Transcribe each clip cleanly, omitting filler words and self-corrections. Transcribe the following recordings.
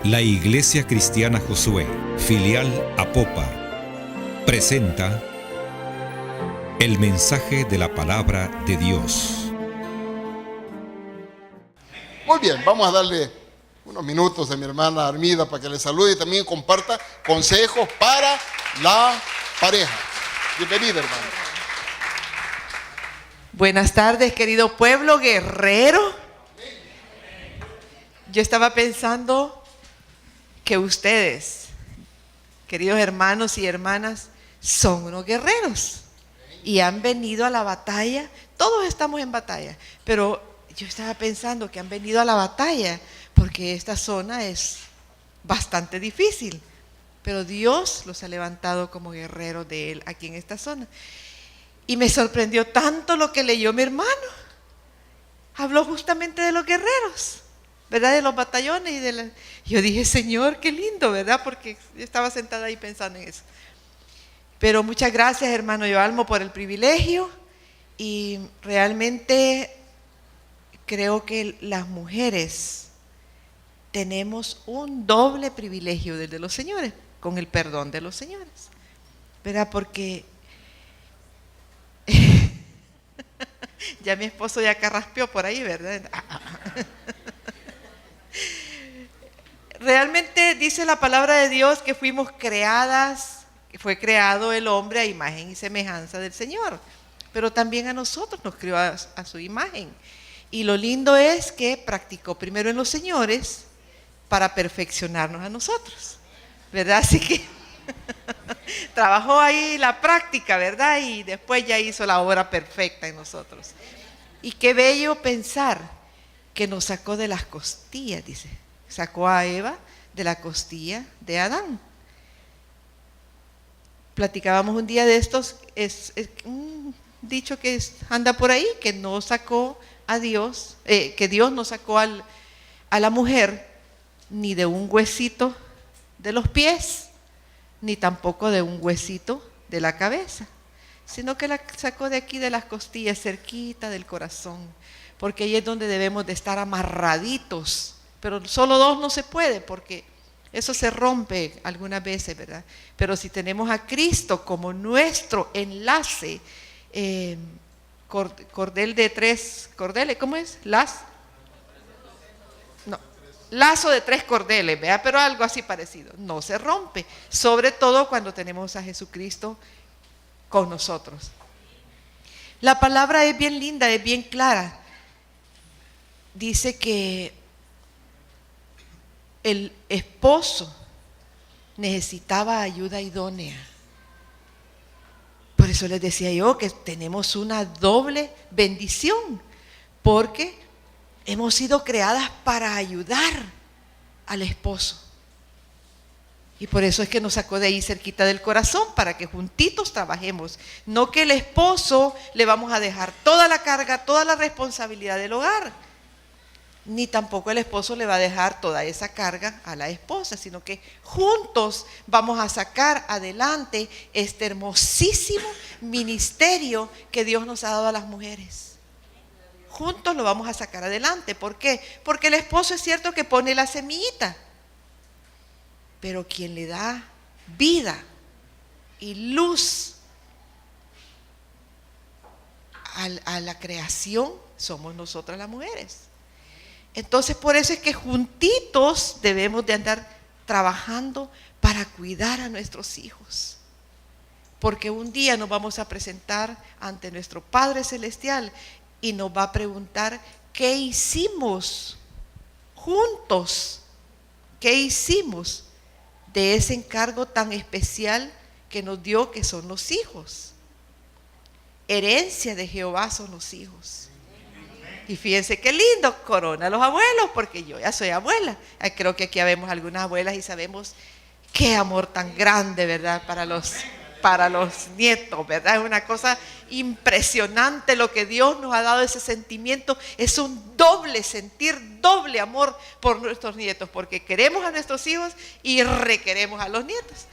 La Iglesia Cristiana Josué, filial Apopa, presenta el mensaje de la palabra de Dios. Muy bien, vamos a darle unos minutos a mi hermana Armida para que le salude y también comparta consejos para la pareja. Bienvenida, hermana. Buenas tardes, querido pueblo guerrero. Yo estaba pensando que ustedes, queridos hermanos y hermanas, son unos guerreros y han venido a la batalla. Todos estamos en batalla, pero yo estaba pensando que han venido a la batalla porque esta zona es bastante difícil, pero Dios los ha levantado como guerreros de Él aquí en esta zona. Y me sorprendió tanto lo que leyó mi hermano. Habló justamente de los guerreros, ¿verdad? De los batallones y Yo dije, Señor, qué lindo, ¿verdad? Porque yo estaba sentada ahí pensando en eso. Pero muchas gracias, hermano Yoalmo, por el privilegio. Y realmente creo que las mujeres tenemos un doble privilegio desde los señores, con el perdón de los señores, ¿verdad? Porque ya mi esposo ya carraspeó por ahí, ¿verdad? Realmente dice la palabra de Dios que fuimos creadas, que fue creado el hombre a imagen y semejanza del Señor, pero también a nosotros nos creó a su imagen. Y lo lindo es que practicó primero en los señores para perfeccionarnos a nosotros, ¿verdad? Así que trabajó ahí la práctica, ¿verdad? Y después ya hizo la obra perfecta en nosotros. Y qué bello pensar que nos sacó de las costillas, dice. Sacó a Eva de la costilla de Adán. Platicábamos un día de estos, es un dicho que anda por ahí, que no sacó a Dios, que Dios no sacó a la mujer ni de un huesito de los pies, ni tampoco de un huesito de la cabeza, sino que la sacó de aquí de las costillas, cerquita del corazón, porque ahí es donde debemos de estar amarraditos. Pero solo dos no se puede porque eso se rompe algunas veces, ¿verdad? Pero si tenemos a Cristo como nuestro enlace, cordel de tres cordeles, ¿cómo es? Lazo de tres cordeles, ¿verdad? Pero algo así parecido, no se rompe, sobre todo cuando tenemos a Jesucristo con nosotros. La palabra es bien linda, es bien clara. Dice que el esposo necesitaba ayuda idónea. Por eso les decía yo que tenemos una doble bendición, porque hemos sido creadas para ayudar al esposo. Y por eso es que nos sacó de ahí cerquita del corazón, para que juntitos trabajemos. No que el esposo le vamos a dejar toda la carga, toda la responsabilidad del hogar, ni tampoco el esposo le va a dejar toda esa carga a la esposa, sino que juntos vamos a sacar adelante este hermosísimo ministerio que Dios nos ha dado a las mujeres. Juntos lo vamos a sacar adelante. ¿Por qué? Porque el esposo es cierto que pone la semillita, pero quien le da vida y luz a la creación somos nosotras las mujeres. Entonces por eso es que juntitos debemos de andar trabajando para cuidar a nuestros hijos, porque un día nos vamos a presentar ante nuestro Padre Celestial y nos va a preguntar qué hicimos juntos, qué hicimos de ese encargo tan especial que nos dio, que son los hijos. Herencia de Jehová son los hijos. Y fíjense qué lindo, corona a los abuelos, porque yo ya soy abuela. Creo que aquí habemos algunas abuelas y sabemos qué amor tan grande, ¿verdad? Para los nietos, ¿verdad? Es una cosa impresionante lo que Dios nos ha dado, ese sentimiento. Es un doble sentir, doble amor por nuestros nietos, porque queremos a nuestros hijos y requeremos a los nietos.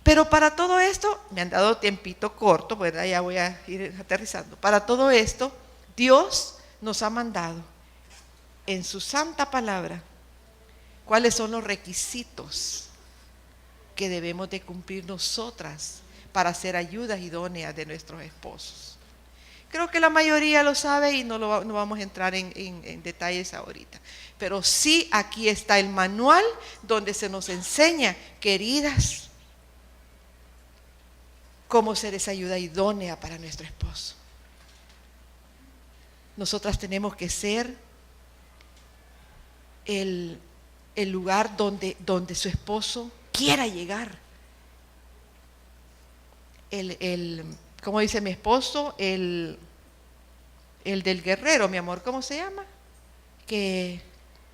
Pero para todo esto, me han dado tiempito corto, ¿verdad? Ya voy a ir aterrizando. Para todo esto, Dios nos ha mandado en su santa palabra ¿Cuáles son los requisitos que debemos de cumplir nosotras para ser ayudas idóneas de nuestros esposos? Creo que la mayoría lo sabe y no vamos a entrar en detalles ahorita. Pero sí, aquí está el manual donde se nos enseña, queridas, cómo ser esa ayuda idónea para nuestro esposo. Nosotras tenemos que ser el lugar donde su esposo quiera llegar. ¿Cómo dice mi esposo? El del guerrero, mi amor, ¿cómo se llama? Que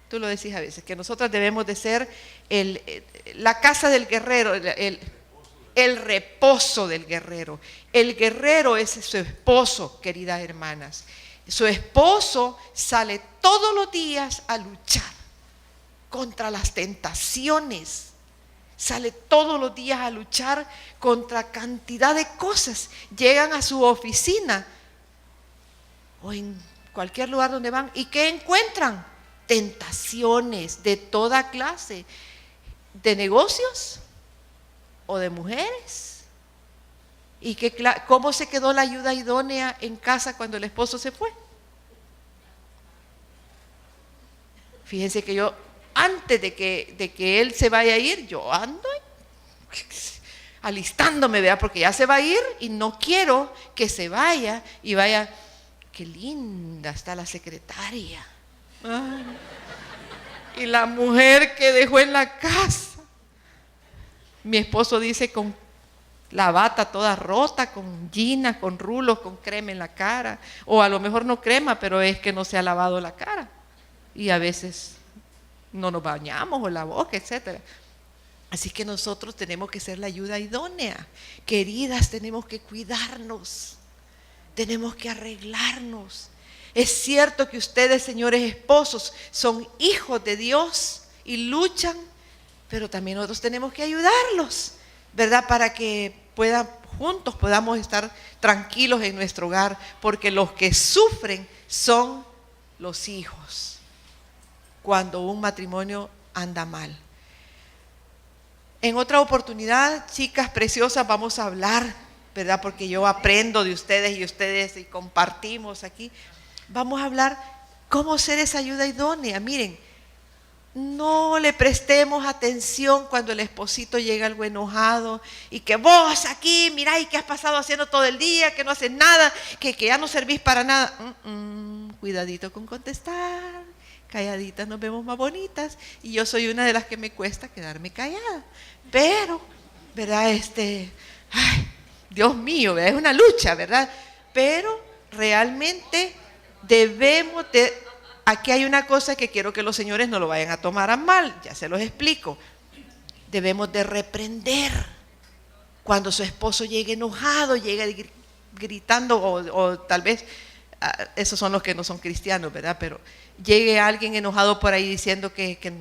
tú lo decís a veces, que nosotras debemos de ser la casa del guerrero, el reposo del guerrero. El guerrero es su esposo, queridas hermanas. Su esposo sale todos los días a luchar contra las tentaciones. Sale todos los días a luchar contra cantidad de cosas. Llegan a su oficina o en cualquier lugar donde van. ¿Y qué encuentran? Tentaciones de toda clase. ¿De negocios o de mujeres? ¿Y cómo se quedó la ayuda idónea en casa cuando el esposo se fue? Fíjense que yo, antes de que él se vaya a ir, yo ando alistándome, ¿verdad? Porque ya se va a ir y no quiero que se vaya y vaya, qué linda está la secretaria. Ay, y la mujer que dejó en la casa. Mi esposo dice con la bata toda rota, con ginas, con rulos, con crema en la cara. O a lo mejor no crema, pero es que no se ha lavado la cara. Y a veces no nos bañamos o la boca, etc. Así que nosotros tenemos que ser la ayuda idónea. Queridas, tenemos que cuidarnos. Tenemos que arreglarnos. Es cierto que ustedes, señores esposos, son hijos de Dios y luchan, pero también nosotros tenemos que ayudarlos, ¿verdad? Para que juntos podamos estar tranquilos en nuestro hogar, porque los que sufren son los hijos cuando un matrimonio anda mal. En otra oportunidad, chicas preciosas, vamos a hablar, ¿verdad? Porque yo aprendo de ustedes y ustedes y compartimos aquí. Vamos a hablar cómo ser esa ayuda idónea. Miren, no le prestemos atención cuando el esposito llega algo enojado y que vos aquí, mirá, y que has pasado haciendo todo el día, que no haces nada, que ya no servís para nada. Cuidadito con contestar, calladitas nos vemos más bonitas, y yo soy una de las que me cuesta quedarme callada. Pero, ¿verdad? Ay, Dios mío, ¿verdad? Es una lucha, ¿verdad? Pero realmente debemos de... Aquí hay una cosa que quiero que los señores no lo vayan a tomar a mal, ya se los explico. Debemos de reprender cuando su esposo llegue enojado, llegue gritando o tal vez, esos son los que no son cristianos, ¿verdad? Pero llegue alguien enojado por ahí diciendo que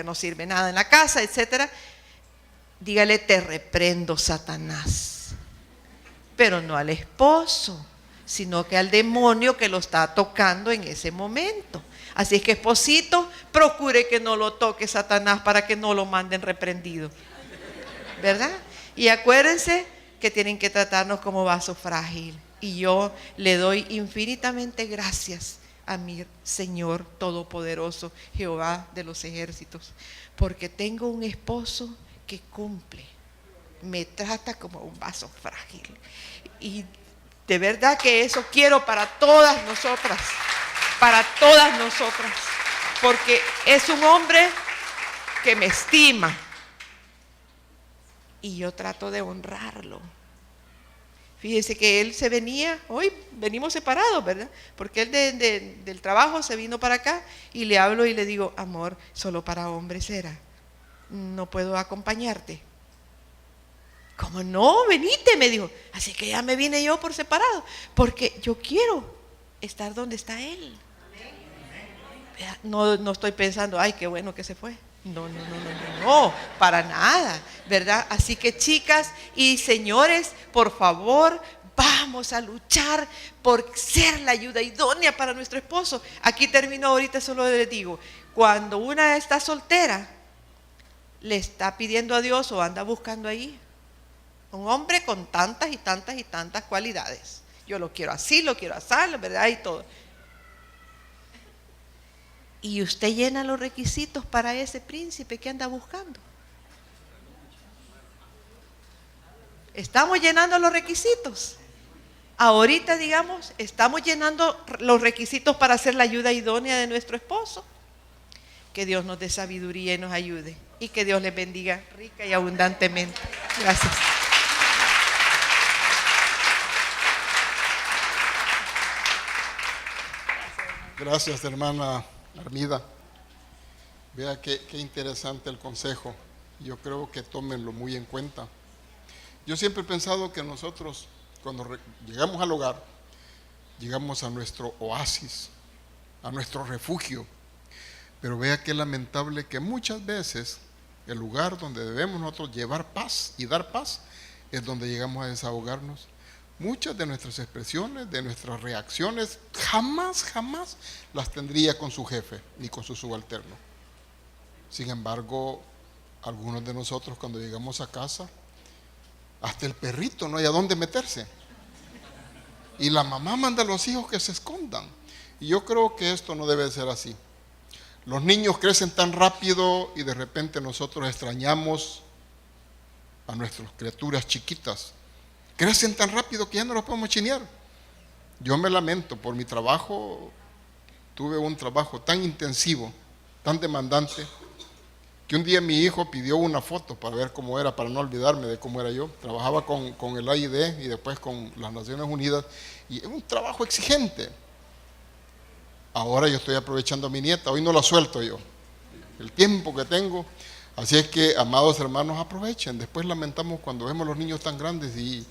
no sirve nada en la casa, etcétera. Dígale, te reprendo, Satanás. Pero no al esposo, sino que al demonio que lo está tocando en ese momento. Así es que, esposito, procure que no lo toque Satanás para que no lo manden reprendido, ¿verdad? Y acuérdense que tienen que tratarnos como vaso frágil. Y yo le doy infinitamente gracias a mi Señor Todopoderoso, Jehová de los ejércitos, porque tengo un esposo que cumple, me trata como un vaso frágil. Y de verdad que eso quiero para todas nosotras, porque es un hombre que me estima y yo trato de honrarlo. Fíjese que él se venía, hoy venimos separados, ¿verdad? Porque él del trabajo se vino para acá y le hablo y le digo, amor, solo para hombres era, no puedo acompañarte. ¿Cómo no? Venite, me dijo. Así que ya me vine yo por separado, porque yo quiero estar donde está él. No estoy pensando, ay, qué bueno que se fue. No, para nada, ¿verdad? Así que, chicas y señores, por favor, vamos a luchar por ser la ayuda idónea para nuestro esposo. Aquí termino, ahorita solo les digo, cuando una está soltera, le está pidiendo a Dios o anda buscando ahí un hombre con tantas y tantas y tantas cualidades. Yo lo quiero así, lo quiero así, ¿verdad? Y todo. Y usted llena los requisitos para ese príncipe que anda buscando. Estamos llenando los requisitos. Ahorita, digamos, estamos llenando los requisitos para ser la ayuda idónea de nuestro esposo. Que Dios nos dé sabiduría y nos ayude. Y que Dios les bendiga rica y abundantemente. Gracias. Gracias, hermana Armida. Vea qué interesante el consejo. Yo creo que tómenlo muy en cuenta. Yo siempre he pensado que nosotros, cuando llegamos al hogar, llegamos a nuestro oasis, a nuestro refugio. Pero vea qué lamentable que muchas veces el lugar donde debemos nosotros llevar paz y dar paz es donde llegamos a desahogarnos. Muchas de nuestras expresiones, de nuestras reacciones, jamás las tendría con su jefe ni con su subalterno. Sin embargo, algunos de nosotros cuando llegamos a casa, hasta el perrito no hay a dónde meterse. Y la mamá manda a los hijos que se escondan. Y yo creo que esto no debe ser así. Los niños crecen tan rápido y de repente nosotros extrañamos a nuestras criaturas chiquitas. Crecen tan rápido que ya no los podemos chinear. Yo me lamento por mi trabajo. Tuve un trabajo tan intensivo, tan demandante, que un día mi hijo pidió una foto para ver cómo era, para no olvidarme de cómo era yo. Trabajaba con el AID y después con las Naciones Unidas, y es un trabajo exigente. Ahora yo estoy aprovechando a mi nieta, hoy no la suelto yo, el tiempo que tengo. Así es que, amados hermanos, aprovechen. Después lamentamos cuando vemos a los niños tan grandes y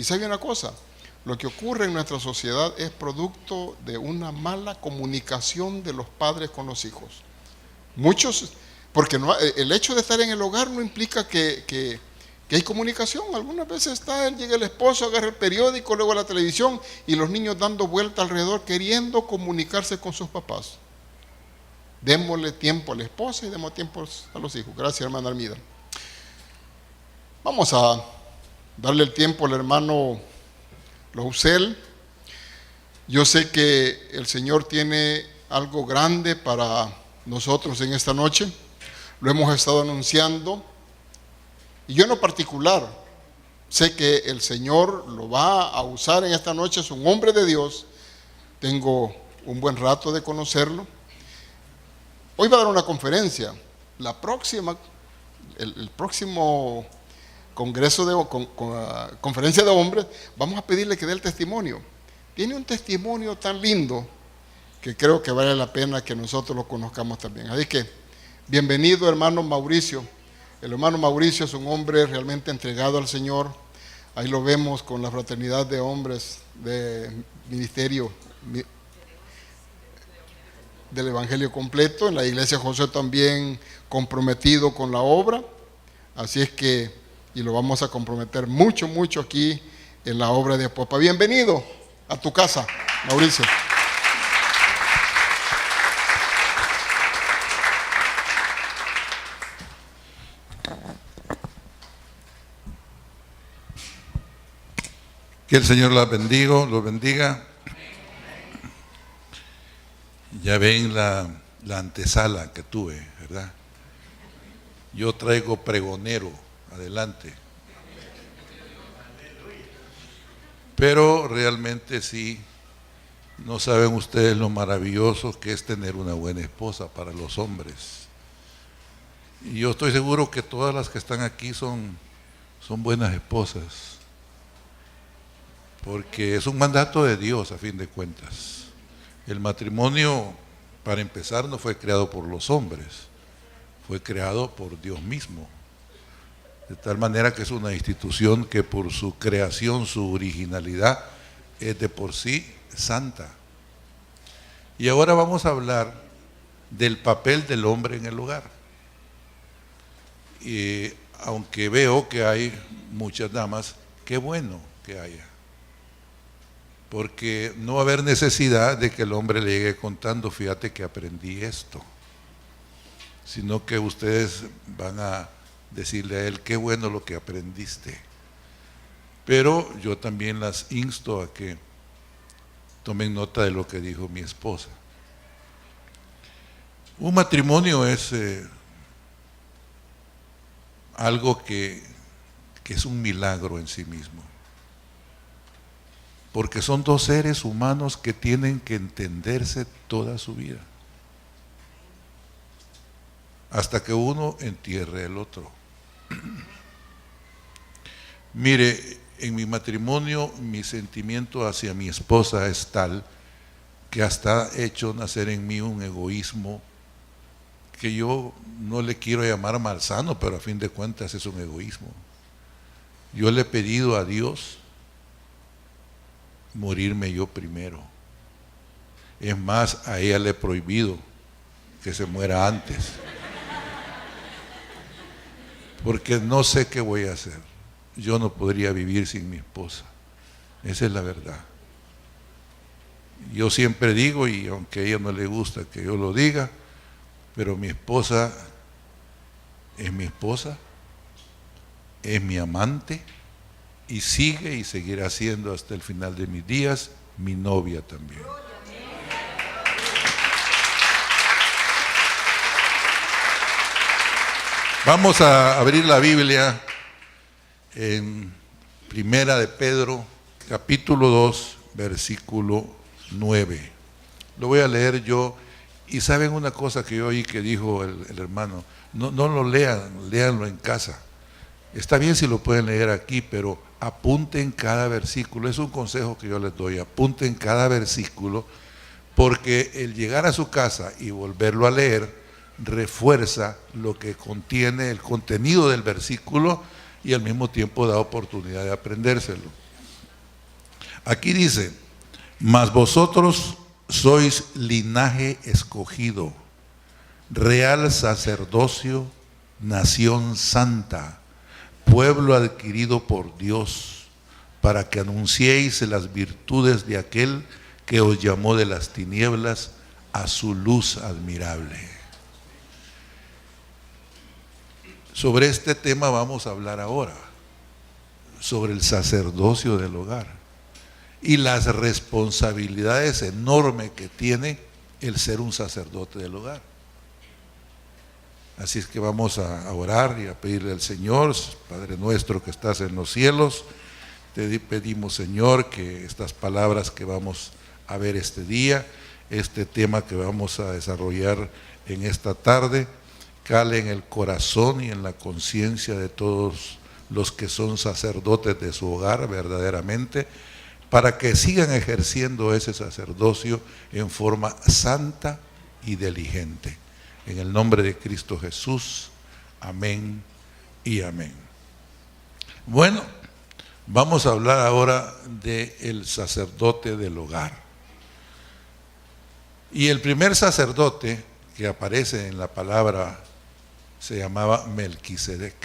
¿sabe una cosa? Lo que ocurre en nuestra sociedad es producto de una mala comunicación de los padres con los hijos. Muchos, porque no, el hecho de estar en el hogar no implica que hay comunicación. Algunas veces llega el esposo, agarra el periódico, luego la televisión, y los niños dando vuelta alrededor queriendo comunicarse con sus papás. Démosle tiempo a la esposa y demos tiempo a los hijos. Gracias, hermana Armida. Vamos a darle el tiempo al hermano Lousel. Yo sé que el Señor tiene algo grande para nosotros en esta noche. Lo hemos estado anunciando. Y yo en lo particular sé que el Señor lo va a usar en esta noche. Es un hombre de Dios. Tengo un buen rato de conocerlo. Hoy va a dar una conferencia. La próxima, el próximo conferencia de hombres, vamos a pedirle que dé el testimonio. Tiene un testimonio tan lindo que creo que vale la pena que nosotros lo conozcamos también. Así que, bienvenido, hermano Mauricio. El hermano Mauricio es un hombre realmente entregado al Señor. Ahí lo vemos con la fraternidad de hombres de ministerio del Evangelio completo. En la iglesia José también comprometido con la obra. Así es que, y lo vamos a comprometer mucho aquí en la obra de Apopa. Bienvenido a tu casa, Mauricio. Que el Señor los bendiga. Ya ven la antesala que tuve, ¿verdad? Yo traigo pregonero, adelante. Pero realmente sí, no saben ustedes lo maravilloso que es tener una buena esposa para los hombres. Y yo estoy seguro que todas las que están aquí son buenas esposas. Porque es un mandato de Dios a fin de cuentas. El matrimonio, para empezar, no fue creado por los hombres, fue creado por Dios mismo. De tal manera que es una institución que por su creación, su originalidad, es de por sí santa. Y ahora vamos a hablar del papel del hombre en el hogar. Y aunque veo que hay muchas damas, qué bueno que haya. Porque no va a haber necesidad de que el hombre le llegue contando, fíjate que aprendí esto. sino que ustedes van a decirle a él, qué bueno lo que aprendiste. Pero yo también las insto a que tomen nota de lo que dijo mi esposa. Un matrimonio es algo que es un milagro en sí mismo, porque son dos seres humanos que tienen que entenderse toda su vida, hasta que uno entierre al otro. Mire, en mi matrimonio mi sentimiento hacia mi esposa es tal que hasta ha hecho nacer en mí un egoísmo que yo no le quiero llamar malsano, pero a fin de cuentas es un egoísmo. Yo le he pedido a Dios morirme yo primero. Es más, a ella le he prohibido que se muera antes, porque no sé qué voy a hacer. Yo no podría vivir sin mi esposa, esa es la verdad. Yo siempre digo, y aunque a ella no le gusta que yo lo diga, pero mi esposa, es mi amante, y sigue y seguirá siendo hasta el final de mis días mi novia también. Vamos a abrir la Biblia en Primera de Pedro, capítulo 2, versículo 9. Lo voy a leer yo. Y saben una cosa que yo oí que dijo el hermano, no lo lean, léanlo en casa. Está bien si lo pueden leer aquí, pero apunten cada versículo. Es un consejo que yo les doy, apunten cada versículo, porque el llegar a su casa y volverlo a leer refuerza lo que contiene el contenido del versículo y al mismo tiempo da oportunidad de aprendérselo. Aquí dice, mas vosotros sois linaje escogido, real sacerdocio, nación santa, pueblo adquirido por Dios, para que anunciéis las virtudes de aquel que os llamó de las tinieblas a su luz admirable. Sobre este tema vamos a hablar ahora, sobre el sacerdocio del hogar y las responsabilidades enormes que tiene el ser un sacerdote del hogar. Así es que vamos a orar y a pedirle al Señor, Padre nuestro que estás en los cielos, te pedimos, Señor, que estas palabras que vamos a ver este día, este tema que vamos a desarrollar en esta tarde, cale en el corazón y en la conciencia de todos los que son sacerdotes de su hogar verdaderamente, para que sigan ejerciendo ese sacerdocio en forma santa y diligente. En el nombre de Cristo Jesús, amén y amén. Bueno, vamos a hablar ahora del sacerdote del hogar. Y el primer sacerdote que aparece en la palabra se llamaba Melquisedec.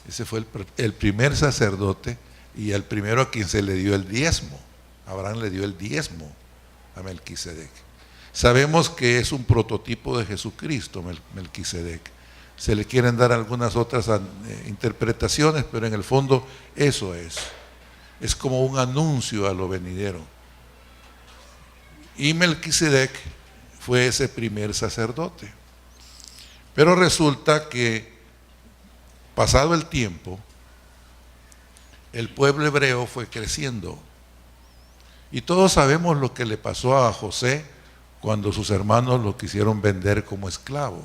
Ese fue el primer sacerdote y el primero a quien se le dio el diezmo. Abraham le dio el diezmo a Melquisedec. Sabemos que es un prototipo de Jesucristo, Melquisedec. Se le quieren dar algunas otras interpretaciones, pero en el fondo eso es. Es como un anuncio a lo venidero. Y Melquisedec fue ese primer sacerdote. Pero resulta que, pasado el tiempo, el pueblo hebreo fue creciendo. Y todos sabemos lo que le pasó a José cuando sus hermanos lo quisieron vender como esclavo.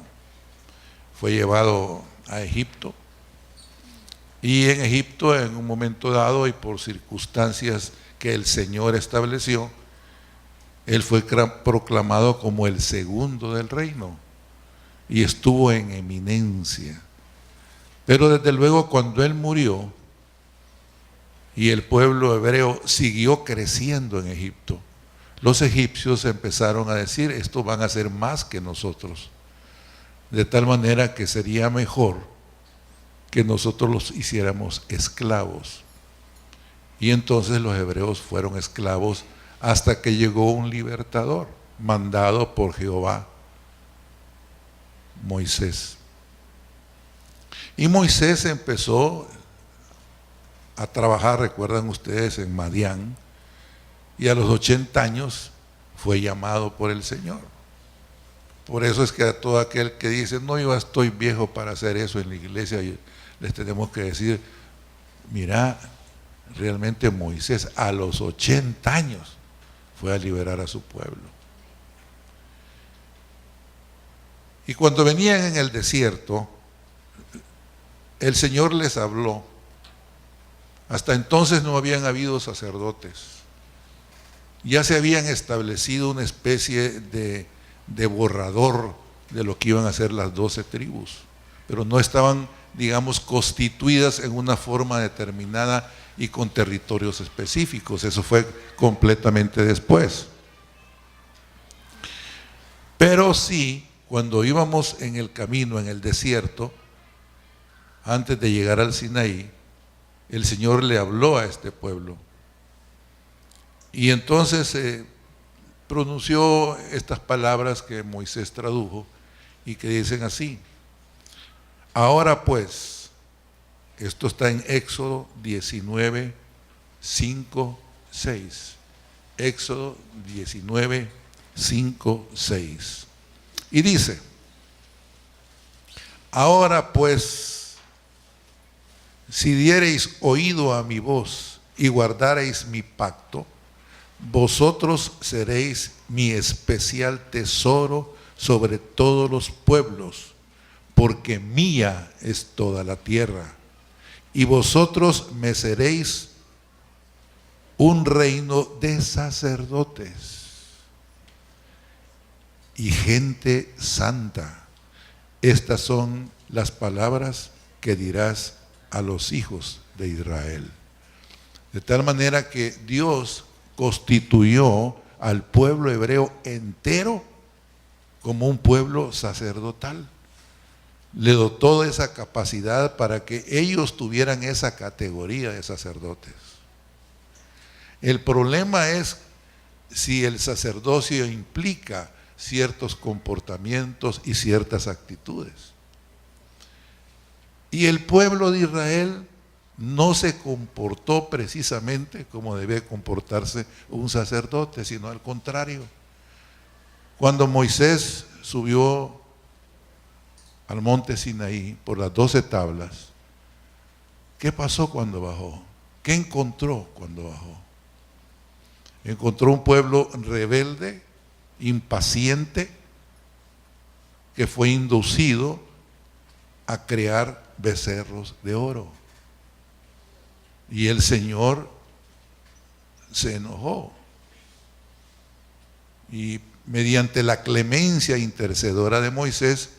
Fue llevado a Egipto. Y en Egipto, en un momento dado y por circunstancias que el Señor estableció, él fue proclamado como el segundo del reino y estuvo en eminencia. Pero desde luego cuando él murió y el pueblo hebreo siguió creciendo en Egipto, los egipcios empezaron a decir, estos van a ser más que nosotros, de tal manera que sería mejor que nosotros los hiciéramos esclavos. Y entonces los hebreos fueron esclavos hasta que llegó un libertador mandado por Jehová Moisés. Y Moisés empezó a trabajar, recuerdan ustedes, en Madián, y a los 80 años fue llamado por el Señor. Por eso es que a todo aquel que dice, no, yo estoy viejo para hacer eso en la iglesia, les tenemos que decir, mira, realmente Moisés a los 80 años fue a liberar a su pueblo. Y cuando venían en el desierto, el Señor les habló. Hasta entonces no habían habido sacerdotes. Ya se habían establecido una especie de borrador de lo que iban a ser las 12 tribus, pero no estaban, digamos, constituidas en una forma determinada y con territorios específicos. Eso fue completamente después. Pero sí, cuando íbamos en el camino, en el desierto, antes de llegar al Sinaí, el Señor le habló a este pueblo. Y entonces pronunció estas palabras que Moisés tradujo y que dicen así: ahora pues, esto está en Éxodo 19, 5, 6. Éxodo 19, 5, 6. Y dice: ahora pues, si diereis oído a mi voz y guardareis mi pacto, vosotros seréis mi especial tesoro sobre todos los pueblos, porque mía es toda la tierra, y vosotros me seréis un reino de sacerdotes y gente santa. Estas son las palabras que dirás a los hijos de Israel. De tal manera que Dios constituyó al pueblo hebreo entero como un pueblo sacerdotal. Le dotó de esa capacidad para que ellos tuvieran esa categoría de sacerdotes. El problema es si el sacerdocio implica ciertos comportamientos y ciertas actitudes. Y el pueblo de Israel no se comportó precisamente como debe comportarse un sacerdote, sino al contrario. Cuando Moisés subió al monte Sinaí por las 12 tablas, ¿qué pasó cuando bajó? ¿Qué encontró cuando bajó? Encontró un pueblo rebelde, impaciente, que fue inducido a crear becerros de oro. Y el Señor se enojó. Y mediante la clemencia intercedora de Moisés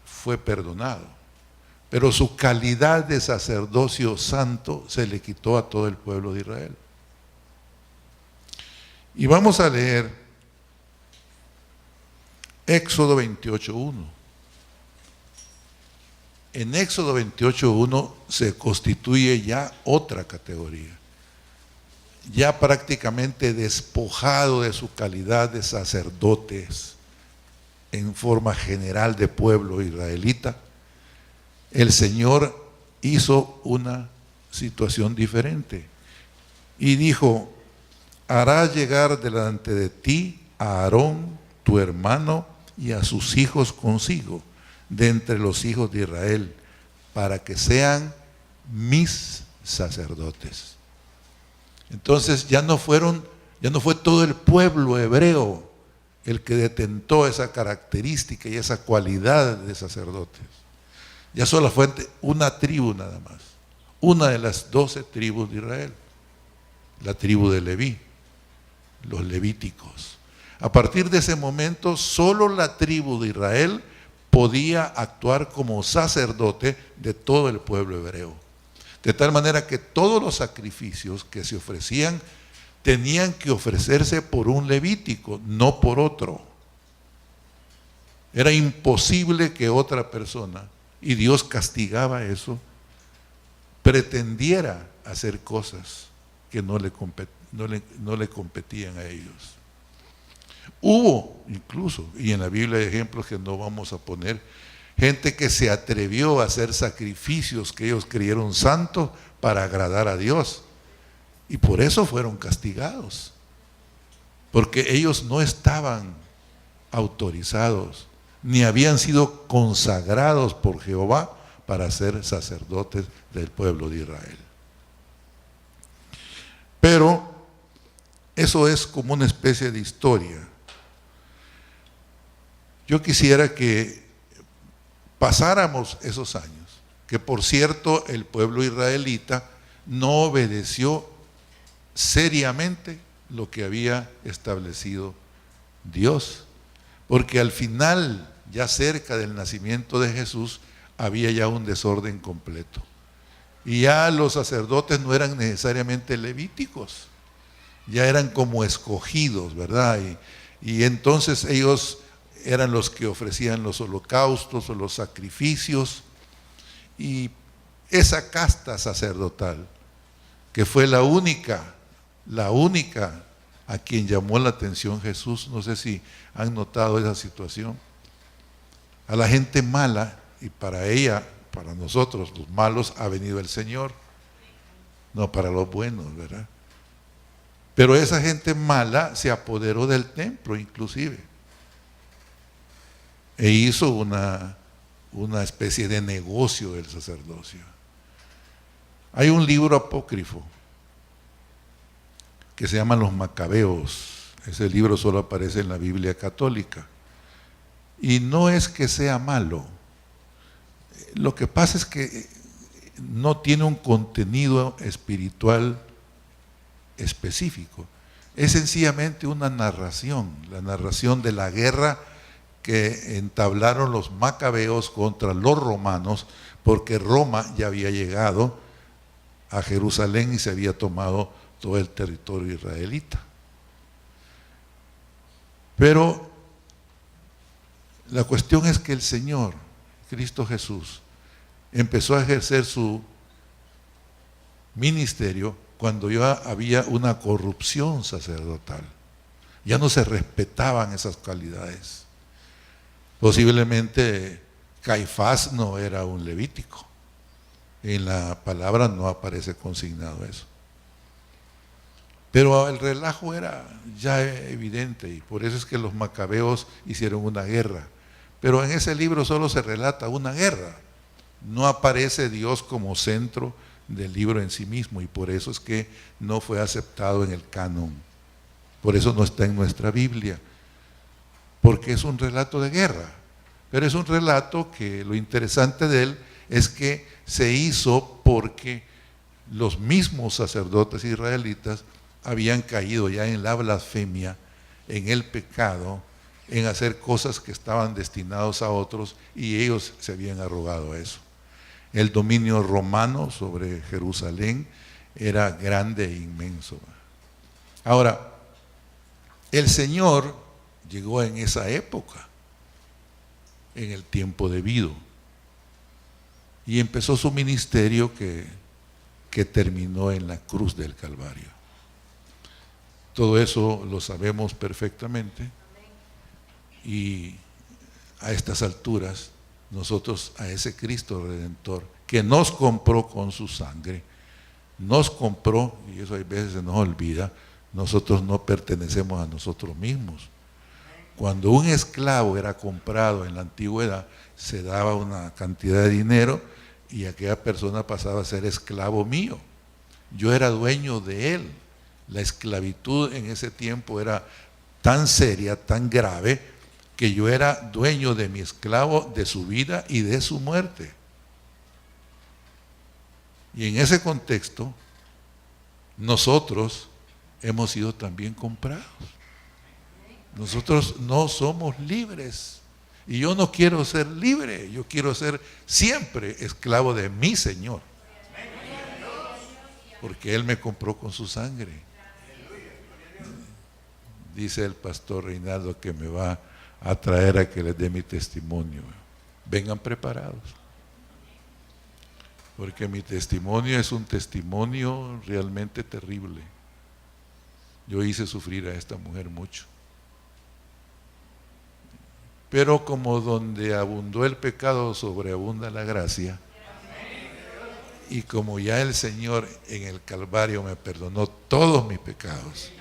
fue perdonado. Pero su calidad de sacerdocio santo se le quitó a todo el pueblo de Israel. Y vamos a leer Éxodo 28:1. En Éxodo 28:1 se constituye ya otra categoría, ya prácticamente despojado de su calidad de sacerdotes en forma general de pueblo israelita. El Señor hizo una situación diferente y dijo: hará llegar delante de ti a Aarón, tu hermano, y a sus hijos consigo, de entre los hijos de Israel, para que sean mis sacerdotes. Entonces ya no fue todo el pueblo hebreo el que detentó esa característica y esa cualidad de sacerdotes. Ya solo fue una tribu nada más, una de las 12 tribus de Israel, la tribu de Leví, los levíticos. A partir de ese momento, solo la tribu de Israel podía actuar como sacerdote de todo el pueblo hebreo. De tal manera que todos los sacrificios que se ofrecían tenían que ofrecerse por un levítico, no por otro. Era imposible que otra persona, y Dios castigaba eso, pretendiera hacer cosas que no le competían a ellos. Hubo incluso, y en la Biblia hay ejemplos que no vamos a poner, gente que se atrevió a hacer sacrificios que ellos creyeron santos para agradar a Dios. Y por eso fueron castigados. Porque ellos no estaban autorizados, ni habían sido consagrados por Jehová para ser sacerdotes del pueblo de Israel. Pero eso es como una especie de historia. Yo quisiera que pasáramos esos años, que por cierto el pueblo israelita no obedeció seriamente lo que había establecido Dios, porque al final, ya cerca del nacimiento de Jesús, había ya un desorden completo. Y ya los sacerdotes no eran necesariamente levíticos, ya eran como escogidos, ¿verdad? Y entonces ellos eran los que ofrecían los holocaustos o los sacrificios, y esa casta sacerdotal, que fue la única a quien llamó la atención Jesús, no sé si han notado esa situación, a la gente mala, y para ella, para nosotros los malos, ha venido el Señor, no para los buenos, ¿verdad? Pero esa gente mala se apoderó del templo inclusive, e hizo una especie de negocio del sacerdocio. Hay un libro apócrifo que se llama Los Macabeos. Ese libro solo aparece en la Biblia católica. Y no es que sea malo. Lo que pasa es que no tiene un contenido espiritual específico. Es sencillamente una narración, la narración de la guerra que entablaron los macabeos contra los romanos, porque Roma ya había llegado a Jerusalén y se había tomado todo el territorio israelita. Pero la cuestión es que el Señor, Cristo Jesús, empezó a ejercer su ministerio cuando ya había una corrupción sacerdotal. Ya no se respetaban esas calidades. Posiblemente Caifás no era un levítico. En la palabra no aparece consignado eso. Pero el relajo era ya evidente, y por eso es que los macabeos hicieron una guerra. Pero en ese libro solo se relata una guerra. No aparece Dios como centro del libro en sí mismo, y por eso es que no fue aceptado en el canon. Por eso no está en nuestra Biblia, porque es un relato de guerra. Pero es un relato que lo interesante de él es que se hizo porque los mismos sacerdotes israelitas habían caído ya en la blasfemia, en el pecado, en hacer cosas que estaban destinados a otros, y ellos se habían arrogado eso. El dominio romano sobre Jerusalén era grande e inmenso. Ahora, el Señor llegó en esa época, en el tiempo debido, y empezó su ministerio que terminó en la cruz del Calvario. Todo eso lo sabemos perfectamente, y a estas alturas nosotros a ese Cristo Redentor que nos compró con su sangre, nos compró, y eso a veces se nos olvida, nosotros no pertenecemos a nosotros mismos. Cuando un esclavo era comprado en la antigüedad, se daba una cantidad de dinero y aquella persona pasaba a ser esclavo mío. Yo era dueño de él. La esclavitud en ese tiempo era tan seria, tan grave, que yo era dueño de mi esclavo, de su vida y de su muerte. Y en ese contexto, nosotros hemos sido también comprados. Nosotros no somos libres. Y yo no quiero ser libre, yo quiero ser siempre esclavo de mi Señor. Porque Él me compró con su sangre. Dice el pastor Reinaldo que me va a traer a que les dé mi testimonio. Vengan preparados. Porque mi testimonio es un testimonio realmente terrible. Yo hice sufrir a esta mujer mucho. Pero como donde abundó el pecado, sobreabunda la gracia. Y como ya el Señor en el Calvario me perdonó todos mis pecados,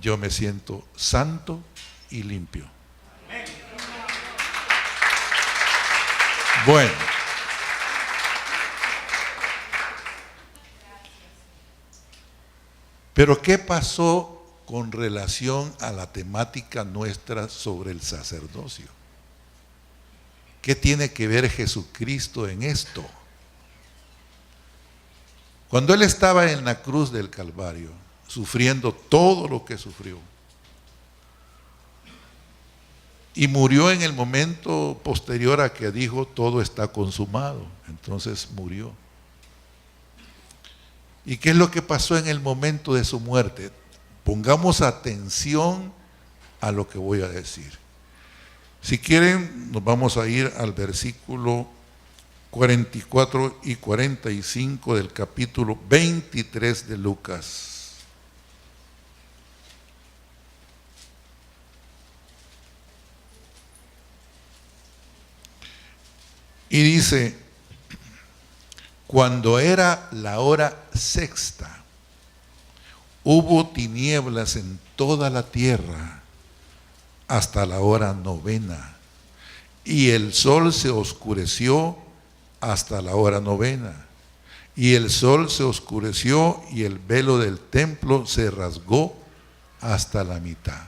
yo me siento santo y limpio. Bueno, pero ¿qué pasó con relación a la temática nuestra sobre el sacerdocio? ¿Qué tiene que ver Jesucristo en esto? Cuando Él estaba en la cruz del Calvario, sufriendo todo lo que sufrió, y murió en el momento posterior a que dijo, todo está consumado, entonces murió. ¿Y qué es lo que pasó en el momento de su muerte? Pongamos atención a lo que voy a decir. Si quieren, nos vamos a ir al versículo 44 y 45 del capítulo 23 de Lucas. Y dice, cuando era la hora sexta, hubo tinieblas en toda la tierra hasta la hora novena, y el sol se oscureció hasta la hora novena, y el sol se oscureció y el velo del templo se rasgó hasta la mitad.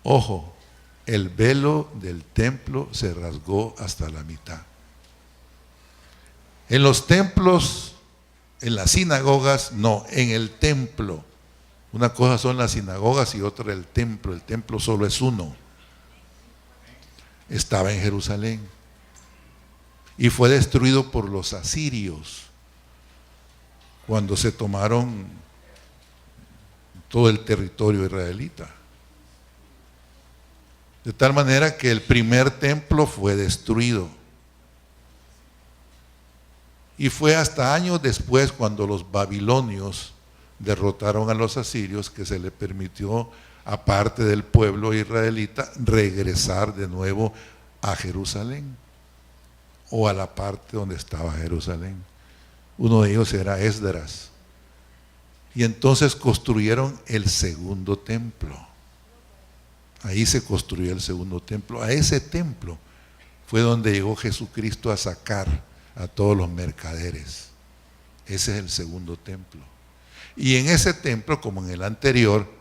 Ojo, el velo del templo se rasgó hasta la mitad. En los templos, en las sinagogas, no, en el templo. Una cosa son las sinagogas y otra el templo. El templo solo es uno. Estaba en Jerusalén y fue destruido por los asirios cuando se tomaron todo el territorio israelita. De tal manera que el primer templo fue destruido. Y fue hasta años después, cuando los babilonios derrotaron a los asirios, que se le permitió a parte del pueblo israelita regresar de nuevo a Jerusalén, o a la parte donde estaba Jerusalén. Uno de ellos era Esdras. Y entonces construyeron el segundo templo. Ahí se construyó el segundo templo. A ese templo fue donde llegó Jesucristo a sacar a todos los mercaderes. Ese es el segundo templo. Y en ese templo, como en el anterior,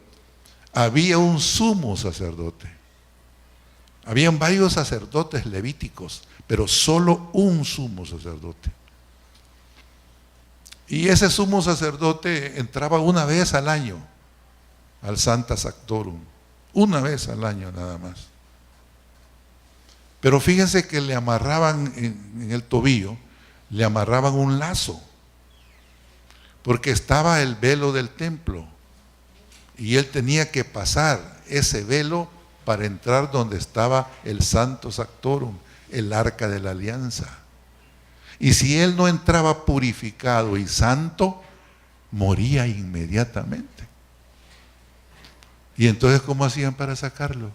había un sumo sacerdote. Habían varios sacerdotes levíticos, pero solo un sumo sacerdote. Y ese sumo sacerdote entraba una vez al año al Sancta Sanctorum. Una vez al año nada más. Pero fíjense que le amarraban en el tobillo, le amarraban un lazo, porque estaba el velo del templo y él tenía que pasar ese velo para entrar donde estaba el Santo Sanctorum, el arca de la alianza. Y si él no entraba purificado y santo, moría inmediatamente. Y entonces, ¿cómo hacían para sacarlo?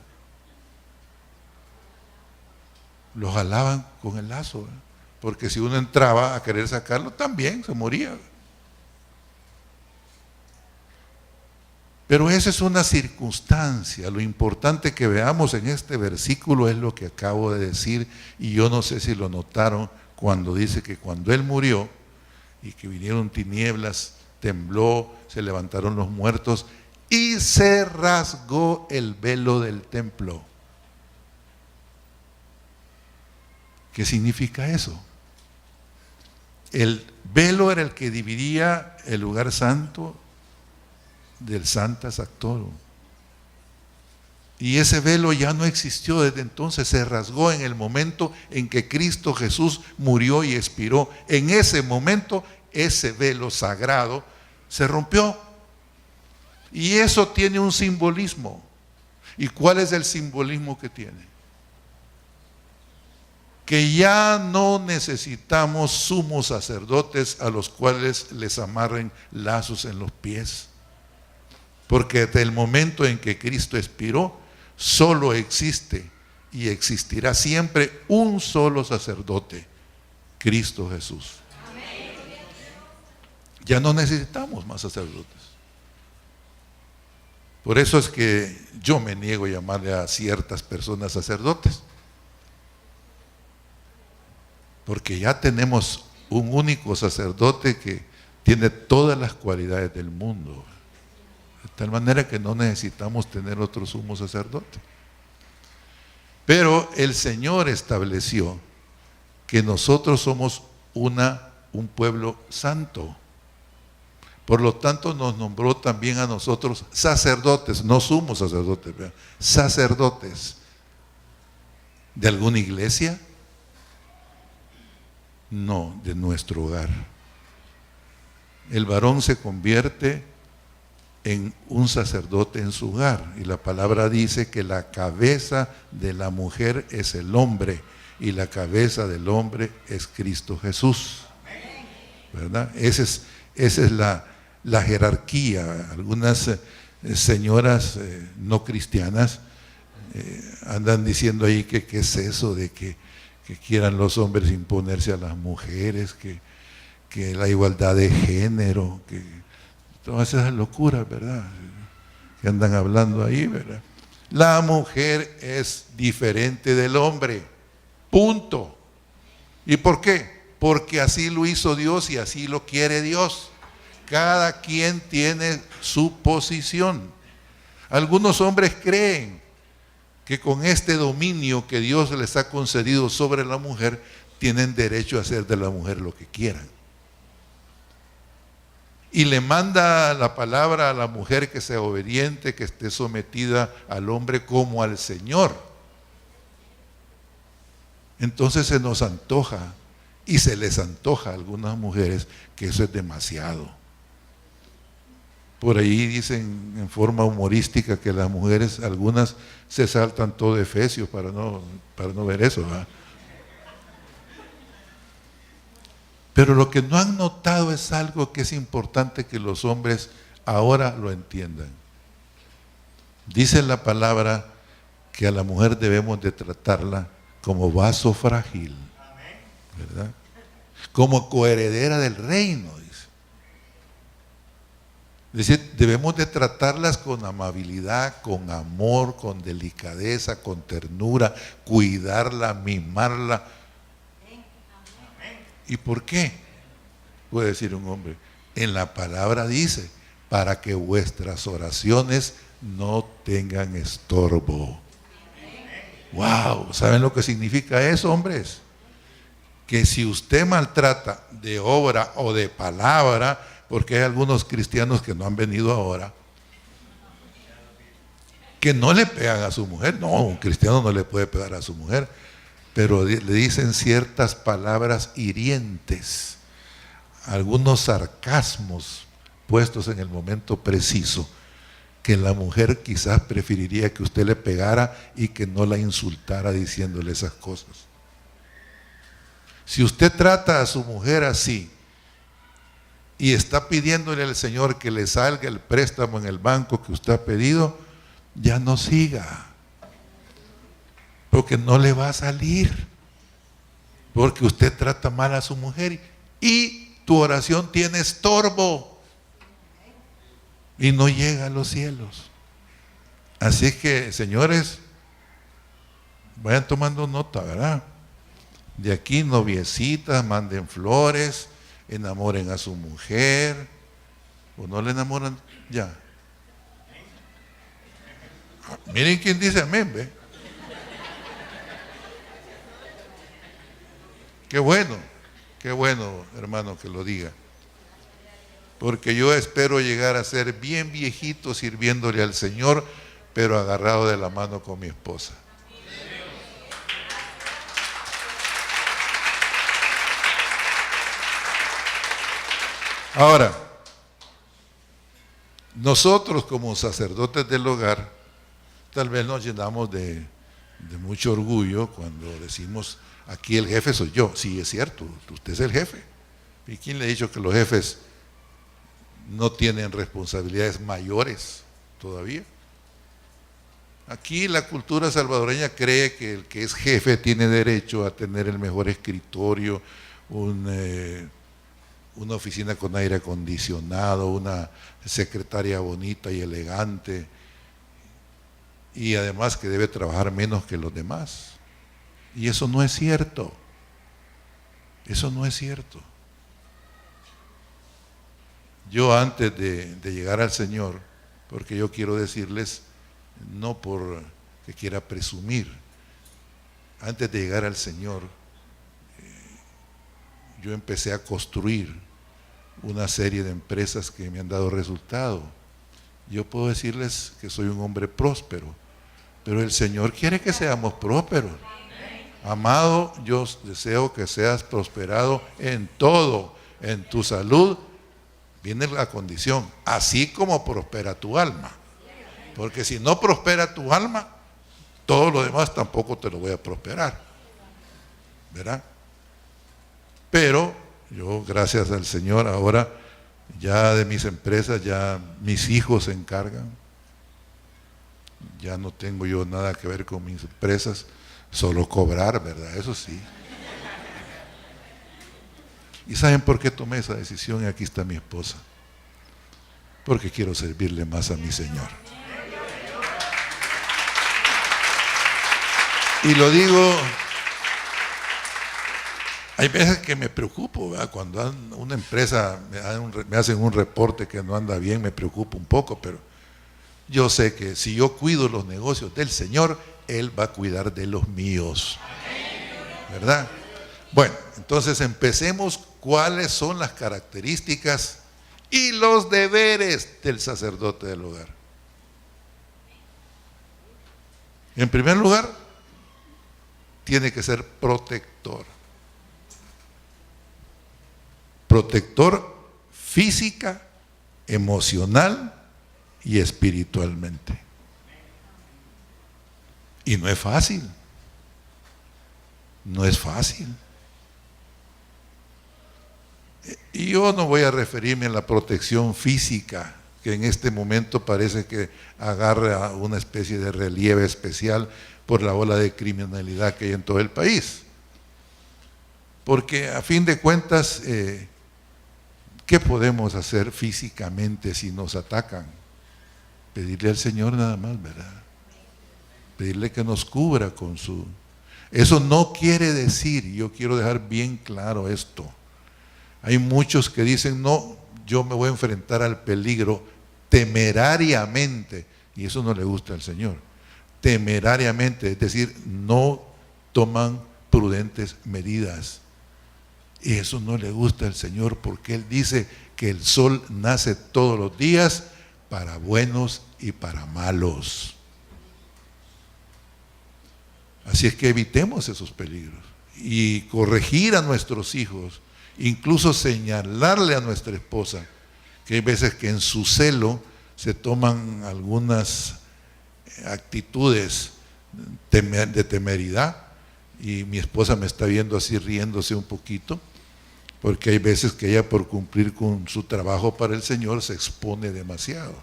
Lo jalaban con el lazo, porque si uno entraba a querer sacarlo, también se moría. Pero esa es una circunstancia. Lo importante que veamos en este versículo es lo que acabo de decir, y yo no sé si lo notaron cuando dice que cuando él murió y que vinieron tinieblas, tembló, se levantaron los muertos y se rasgó el velo del templo. ¿Qué significa eso? El velo era el que dividía el lugar santo del Sancta Sanctorum. Y ese velo ya no existió desde entonces, se rasgó en el momento en que Cristo Jesús murió y expiró. En ese momento, ese velo sagrado se rompió. Y eso tiene un simbolismo. ¿Y cuál es el simbolismo que tiene? Que ya no necesitamos sumos sacerdotes a los cuales les amarren lazos en los pies. Porque desde el momento en que Cristo expiró, solo existe y existirá siempre un solo sacerdote, Cristo Jesús. Ya no necesitamos más sacerdotes. Por eso es que yo me niego a llamarle a ciertas personas sacerdotes. Porque ya tenemos un único sacerdote que tiene todas las cualidades del mundo. De tal manera que no necesitamos tener otro sumo sacerdote. Pero el Señor estableció que nosotros somos un pueblo santo. Por lo tanto, nos nombró también a nosotros sacerdotes, no sumos sacerdotes, ¿verdad? Sacerdotes. ¿De alguna iglesia? No, de nuestro hogar. El varón se convierte en un sacerdote en su hogar. Y la palabra dice que la cabeza de la mujer es el hombre y la cabeza del hombre es Cristo Jesús. ¿Verdad? Esa es la jerarquía. Algunas señoras no cristianas andan diciendo ahí que qué es eso de que quieran los hombres imponerse a las mujeres, que la igualdad de género, que todas esas locuras, ¿verdad? Que andan hablando ahí, ¿verdad? La mujer es diferente del hombre, punto. ¿Y por qué? Porque así lo hizo Dios y así lo quiere Dios. Cada quien tiene su posición. Algunos hombres creen que con este dominio que Dios les ha concedido sobre la mujer, tienen derecho a hacer de la mujer lo que quieran. Y le manda la palabra a la mujer que sea obediente, que esté sometida al hombre como al Señor. Entonces se nos antoja, y se les antoja a algunas mujeres, que eso es demasiado. Por ahí dicen en forma humorística que las mujeres, algunas se saltan todo de Efesios para no ver eso, ¿verdad? Pero lo que no han notado es algo que es importante que los hombres ahora lo entiendan. Dice la palabra que a la mujer debemos de tratarla como vaso frágil, ¿verdad? Como coheredera del reino, dice. Es decir, debemos de tratarlas con amabilidad, con amor, con delicadeza, con ternura, cuidarla, mimarla. ¿Y por qué? Puede decir un hombre. En la palabra dice, para que vuestras oraciones no tengan estorbo. ¡Wow! ¿Saben lo que significa eso, hombres? Que si usted maltrata de obra o de palabra, porque hay algunos cristianos que no han venido ahora, que no le pegan a su mujer. No, un cristiano no le puede pegar a su mujer, pero le dicen ciertas palabras hirientes, algunos sarcasmos puestos en el momento preciso, que la mujer quizás preferiría que usted le pegara y que no la insultara diciéndole esas cosas. Si usted trata a su mujer así y está pidiéndole al Señor que le salga el préstamo en el banco que usted ha pedido, ya no siga, porque no le va a salir, porque usted trata mal a su mujer y tu oración tiene estorbo y no llega a los cielos. Así que, señores, vayan tomando nota, ¿verdad? De aquí, noviecitas, manden flores, enamoren a su mujer, o no le enamoran ya. Miren quién dice amén, ¿ve? Qué bueno, hermano, que lo diga. Porque yo espero llegar a ser bien viejito sirviéndole al Señor, pero agarrado de la mano con mi esposa. Ahora, nosotros como sacerdotes del hogar, tal vez nos llenamos de mucho orgullo cuando decimos, aquí el jefe soy yo. Sí, es cierto, usted es el jefe. ¿Y quién le ha dicho que los jefes no tienen responsabilidades mayores todavía? Aquí la cultura salvadoreña cree que el que es jefe tiene derecho a tener el mejor escritorio, una oficina con aire acondicionado, una secretaria bonita y elegante, y además que debe trabajar menos que los demás. Y eso no es cierto. Eso no es cierto. Yo antes de llegar al Señor, porque yo quiero decirles, no por que quiera presumir, antes de llegar al Señor, yo empecé a construir una serie de empresas que me han dado resultado. Yo puedo decirles que soy un hombre próspero, pero el Señor quiere que seamos prósperos. Amado, yo deseo que seas prosperado en todo, en tu salud, viene la condición, así como prospera tu alma. Porque si no prospera tu alma, todo lo demás tampoco te lo voy a prosperar, ¿verdad? Pero yo, gracias al Señor, ahora ya de mis empresas, ya mis hijos se encargan. Ya no tengo yo nada que ver con mis empresas, solo cobrar, ¿verdad? Eso sí. ¿Y saben por qué tomé esa decisión? Y aquí está mi esposa. Porque quiero servirle más a mi Señor. Y lo digo, hay veces que me preocupo, ¿verdad? Cuando una empresa me hacen un reporte que no anda bien, me preocupo un poco, pero yo sé que si yo cuido los negocios del Señor, Él va a cuidar de los míos, ¿verdad? Bueno, entonces empecemos. ¿Cuáles son las características y los deberes del sacerdote del hogar? En primer lugar, tiene que ser protector. Protector física, emocional y espiritualmente. Y no es fácil. No es fácil. Y yo no voy a referirme a la protección física, que en este momento parece que agarra una especie de relieve especial por la ola de criminalidad que hay en todo el país. Porque a fin de cuentas, ¿qué podemos hacer físicamente si nos atacan? Pedirle al Señor nada más, ¿verdad? Pedirle que nos cubra con su... Eso no quiere decir, y yo quiero dejar bien claro esto, hay muchos que dicen, no, yo me voy a enfrentar al peligro temerariamente, y eso no le gusta al Señor. Temerariamente, es decir, no toman prudentes medidas. Y eso no le gusta al Señor, porque Él dice que el sol nace todos los días para buenos y para malos. Así es que evitemos esos peligros y corregir a nuestros hijos, incluso señalarle a nuestra esposa, que hay veces que en su celo se toman algunas actitudes de temeridad, y mi esposa me está viendo así riéndose un poquito, porque hay veces que ella, por cumplir con su trabajo para el Señor, se expone demasiado.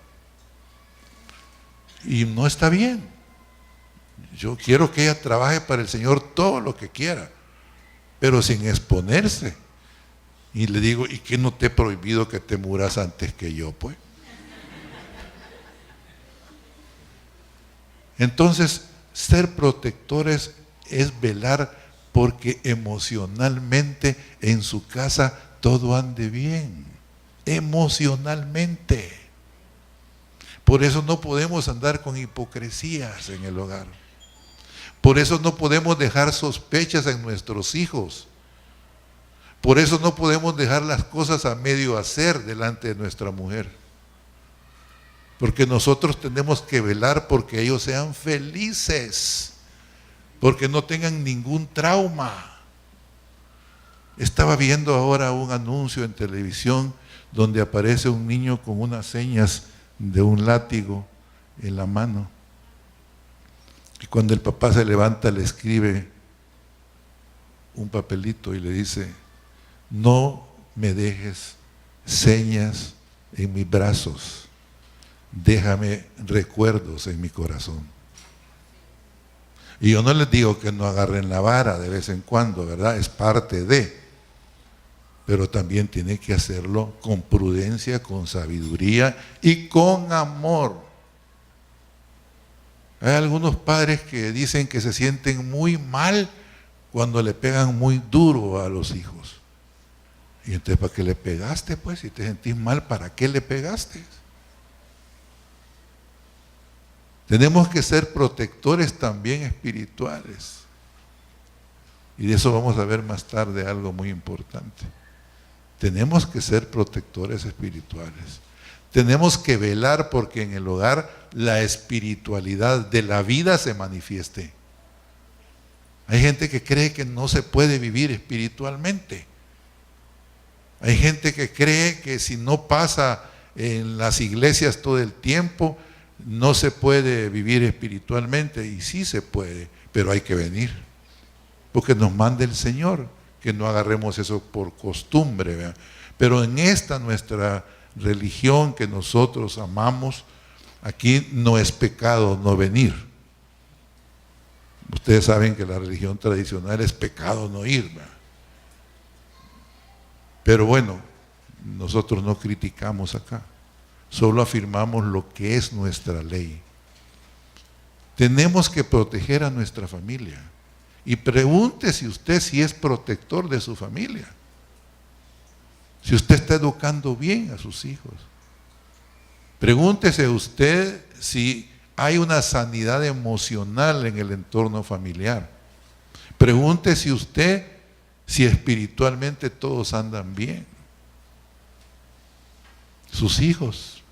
Y no está bien. Yo quiero que ella trabaje para el Señor todo lo que quiera, pero sin exponerse. Y le digo, ¿y qué no te he prohibido que te muras antes que yo, pues? Entonces, ser protectores es velar porque emocionalmente en su casa todo ande bien. Emocionalmente. Por eso no podemos andar con hipocresías en el hogar. Por eso no podemos dejar sospechas en nuestros hijos. Por eso no podemos dejar las cosas a medio hacer delante de nuestra mujer. Porque nosotros tenemos que velar porque ellos sean felices, porque no tengan ningún trauma. Estaba viendo ahora un anuncio en televisión donde aparece un niño con unas señas de un látigo en la mano. Y cuando el papá se levanta, le escribe un papelito y le dice: no me dejes señas en mis brazos, déjame recuerdos en mi corazón. Y yo no les digo que no agarren la vara de vez en cuando, ¿verdad? Es parte de. Pero también tiene que hacerlo con prudencia, con sabiduría y con amor. Hay algunos padres que dicen que se sienten muy mal cuando le pegan muy duro a los hijos. Y entonces, ¿para qué le pegaste? Pues, si te sentís mal, ¿para qué le pegaste? Tenemos que ser protectores también espirituales. Y de eso vamos a ver más tarde algo muy importante. Tenemos que ser protectores espirituales. Tenemos que velar porque en el hogar la espiritualidad de la vida se manifieste. Hay gente que cree que no se puede vivir espiritualmente. Hay gente que cree que si no pasa en las iglesias todo el tiempo, no se puede vivir espiritualmente. Y sí se puede, pero hay que venir. Porque nos manda el Señor, que no agarremos eso por costumbre, ¿verdad? Pero en esta nuestra religión que nosotros amamos, aquí no es pecado no venir. Ustedes saben que la religión tradicional es pecado no ir, ¿verdad? Pero bueno, nosotros no criticamos acá, solo afirmamos lo que es nuestra ley. Tenemos que proteger a nuestra familia. Y pregúntese usted si es protector de su familia. Si usted está educando bien a sus hijos. Pregúntese usted si hay una sanidad emocional en el entorno familiar. Pregúntese usted si espiritualmente todos andan bien. Sus hijos,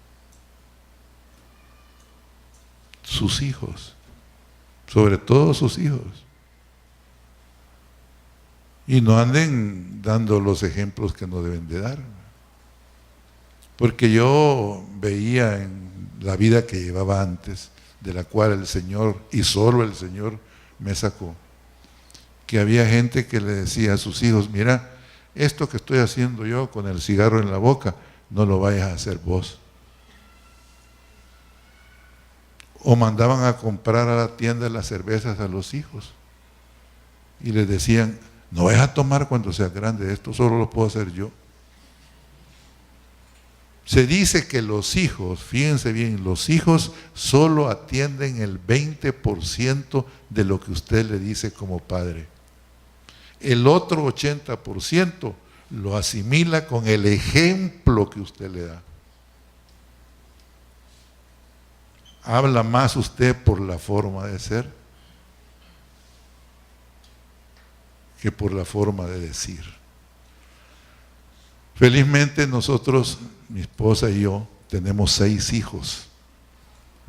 sobre todo sus hijos. Y no anden dando los ejemplos que no deben de dar. Porque yo veía en la vida que llevaba antes, de la cual el Señor, y solo el Señor, me sacó, que había gente que le decía a sus hijos: mira, esto que estoy haciendo yo con el cigarro en la boca, no lo vayas a hacer vos. O mandaban a comprar a la tienda las cervezas a los hijos y les decían: no vayas a tomar cuando seas grande, esto solo lo puedo hacer yo. Se dice que los hijos, fíjense bien, los hijos solo atienden el 20% de lo que usted le dice como padre. El otro 80% lo asimila con el ejemplo que usted le da. Habla más usted por la forma de ser que por la forma de decir. Felizmente nosotros, mi esposa y yo, tenemos 6 hijos,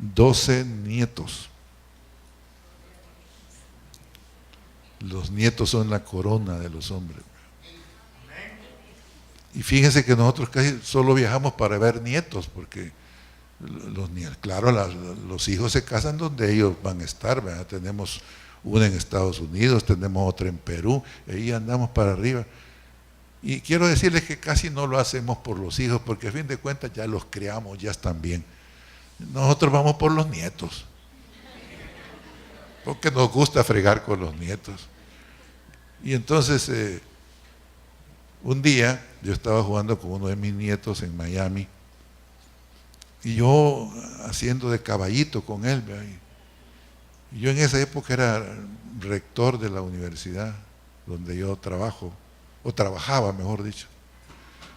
12 nietos. Los nietos son la corona de los hombres. Y fíjense que nosotros casi solo viajamos para ver nietos, porque los hijos se casan donde ellos van a estar, ¿verdad? Tenemos una en Estados Unidos, tenemos otra en Perú, y ahí andamos para arriba. Y quiero decirles que casi no lo hacemos por los hijos, porque a fin de cuentas ya los criamos, ya están bien. Nosotros vamos por los nietos, porque nos gusta fregar con los nietos. Y entonces, un día yo estaba jugando con uno de mis nietos en Miami, y yo haciendo de caballito con él, ¿verdad? Y yo en esa época era rector de la universidad donde yo trabajo, o trabajaba, mejor dicho.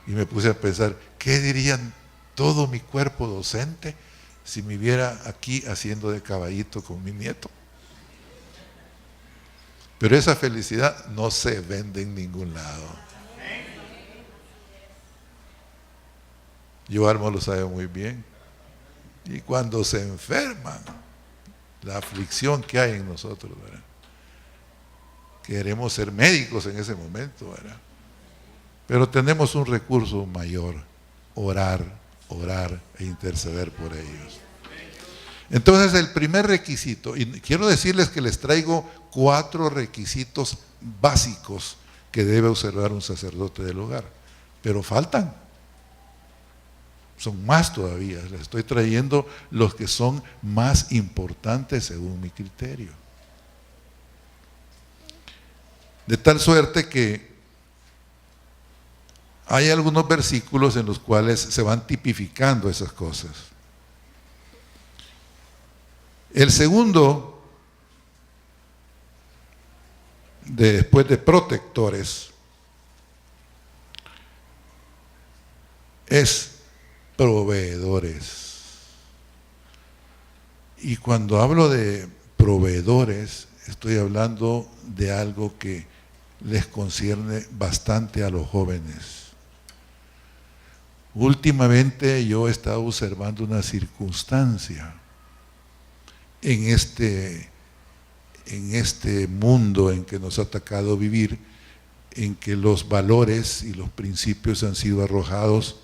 Y me puse a pensar, ¿qué dirían todo mi cuerpo docente si me viera aquí haciendo de caballito con mi nieto? Pero esa felicidad no se vende en ningún lado. Yoarmo lo sabe muy bien. Y cuando se enferman, la aflicción que hay en nosotros, ¿verdad? Queremos ser médicos en ese momento, ¿verdad? Pero tenemos un recurso mayor: orar e interceder por ellos. Entonces, el primer requisito, y quiero decirles que les traigo 4 requisitos básicos que debe observar un sacerdote del hogar, pero faltan. Son más todavía, les estoy trayendo los que son más importantes según mi criterio. De tal suerte que hay algunos versículos en los cuales se van tipificando esas cosas. El segundo, después de protectores, es proveedores. Y cuando hablo de proveedores, estoy hablando de algo que les concierne bastante a los jóvenes. Últimamente yo he estado observando una circunstancia en este mundo en que nos ha tocado vivir, en que los valores y los principios han sido arrojados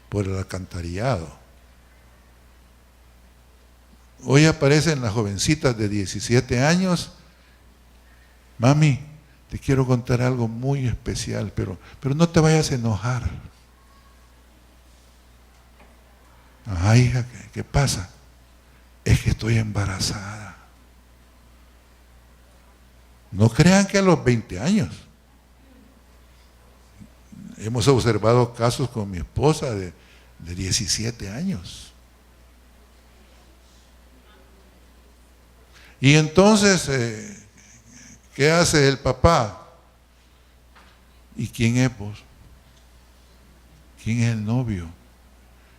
por el alcantarillado. Hoy aparecen las jovencitas de 17 años, mami, te quiero contar algo muy especial, pero no te vayas a enojar. Ajá, hija, ¿qué pasa? Es que estoy embarazada. No crean que a los 20 años. Hemos observado casos con mi esposa de 17 años. Y entonces, ¿qué hace el papá? ¿Y quién es vos? ¿Quién es el novio?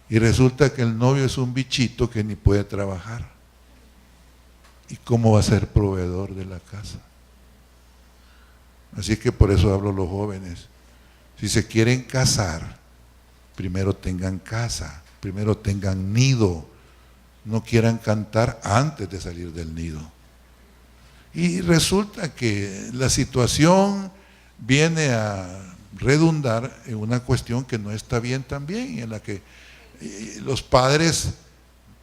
Y resulta que el novio es un bichito que ni puede trabajar. ¿Y cómo va a ser proveedor de la casa? Así que por eso hablo a los jóvenes. Si se quieren casar, primero tengan casa, primero tengan nido. No quieran cantar antes de salir del nido. Y resulta que la situación viene a redundar en una cuestión que no está bien también, en la que los padres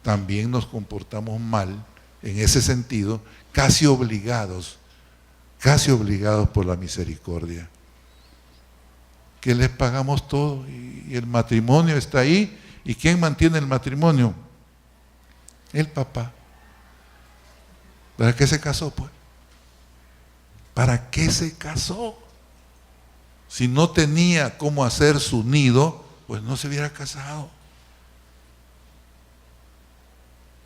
también nos comportamos mal en ese sentido, casi obligados por la misericordia, que les pagamos todo y el matrimonio está ahí. ¿Y quién mantiene el matrimonio? El papá. ¿Para qué se casó, pues? ¿Para qué se casó? Si no tenía cómo hacer su nido, pues no se hubiera casado.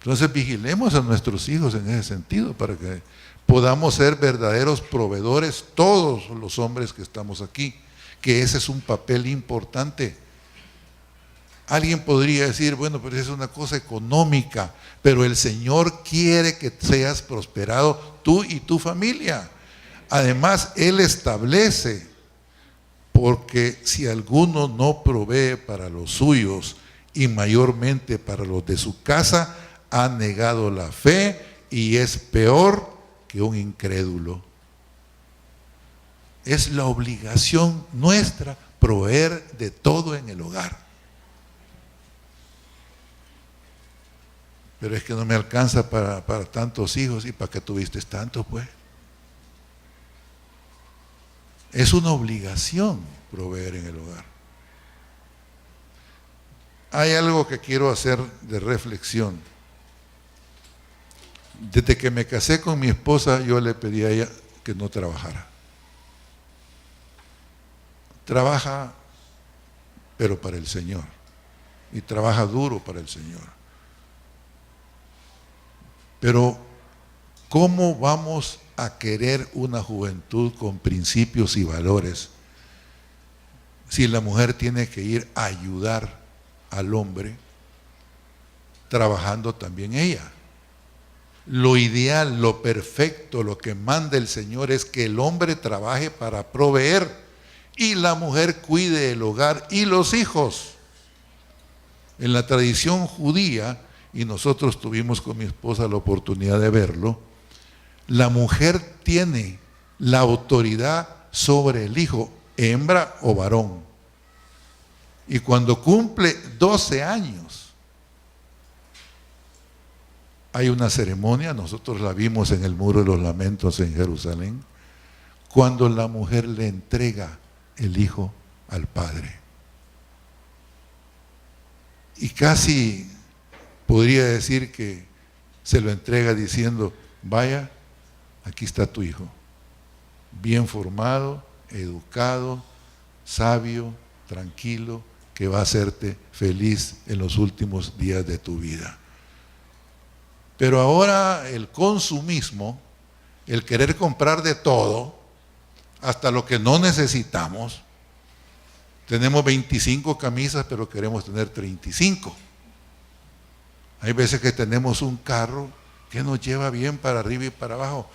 Entonces vigilemos a nuestros hijos en ese sentido para que podamos ser verdaderos proveedores, todos los hombres que estamos aquí, que ese es un papel importante. Alguien podría decir, bueno, pero es una cosa económica, pero el Señor quiere que seas prosperado tú y tu familia. Además, Él establece, porque si alguno no provee para los suyos y mayormente para los de su casa, ha negado la fe y es peor que un incrédulo. Es la obligación nuestra proveer de todo en el hogar. Pero es que no me alcanza para tantos hijos. ¿Y para qué tuviste tantos, pues? Es una obligación proveer en el hogar. Hay algo que quiero hacer de reflexión. Desde que me casé con mi esposa, yo le pedí a ella que no trabajara. Trabaja, pero para el Señor. Y trabaja duro para el Señor. Pero, ¿cómo vamos a querer una juventud con principios y valores si la mujer tiene que ir a ayudar al hombre trabajando también ella? Lo ideal, lo perfecto, lo que manda el Señor es que el hombre trabaje para proveer y la mujer cuide el hogar y los hijos. En la tradición judía, y nosotros tuvimos con mi esposa la oportunidad de verlo, la mujer tiene la autoridad sobre el hijo, hembra o varón. Y cuando cumple 12 años, hay una ceremonia, nosotros la vimos en el Muro de los Lamentos en Jerusalén, cuando la mujer le entrega el hijo al padre. Y casi podría decir que se lo entrega diciendo, vaya, aquí está tu hijo, bien formado, educado, sabio, tranquilo, que va a hacerte feliz en los últimos días de tu vida. Pero ahora el consumismo, el querer comprar de todo, hasta lo que no necesitamos. Tenemos 25 camisas, pero queremos tener 35. Hay veces que tenemos un carro que nos lleva bien para arriba y para abajo,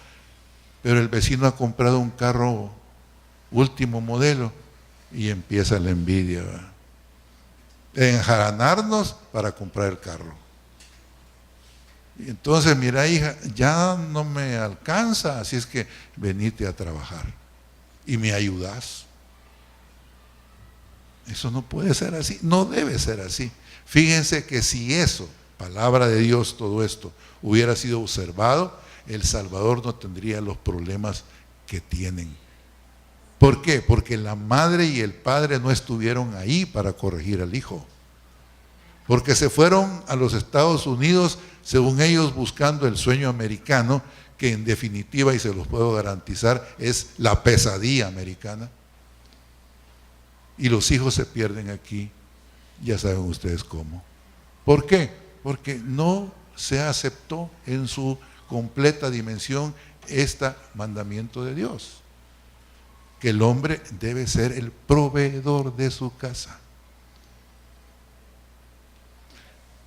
pero el vecino ha comprado un carro último modelo y empieza la envidia, ¿verdad? Enjaranarnos para comprar el carro. Y entonces, mira, hija, ya no me alcanza, así es que venite a trabajar y me ayudas. Eso no puede ser así, no debe ser así. Fíjense que si eso, palabra de Dios, todo esto, hubiera sido observado, El Salvador no tendría los problemas que tienen. ¿Por qué? Porque la madre y el padre no estuvieron ahí para corregir al hijo. Porque se fueron a los Estados Unidos, según ellos, buscando el sueño americano, que en definitiva, y se los puedo garantizar, es la pesadilla americana. Y los hijos se pierden aquí, ya saben ustedes cómo. ¿Por qué? Porque no se aceptó en su completa dimensión este mandamiento de Dios, que el hombre debe ser el proveedor de su casa.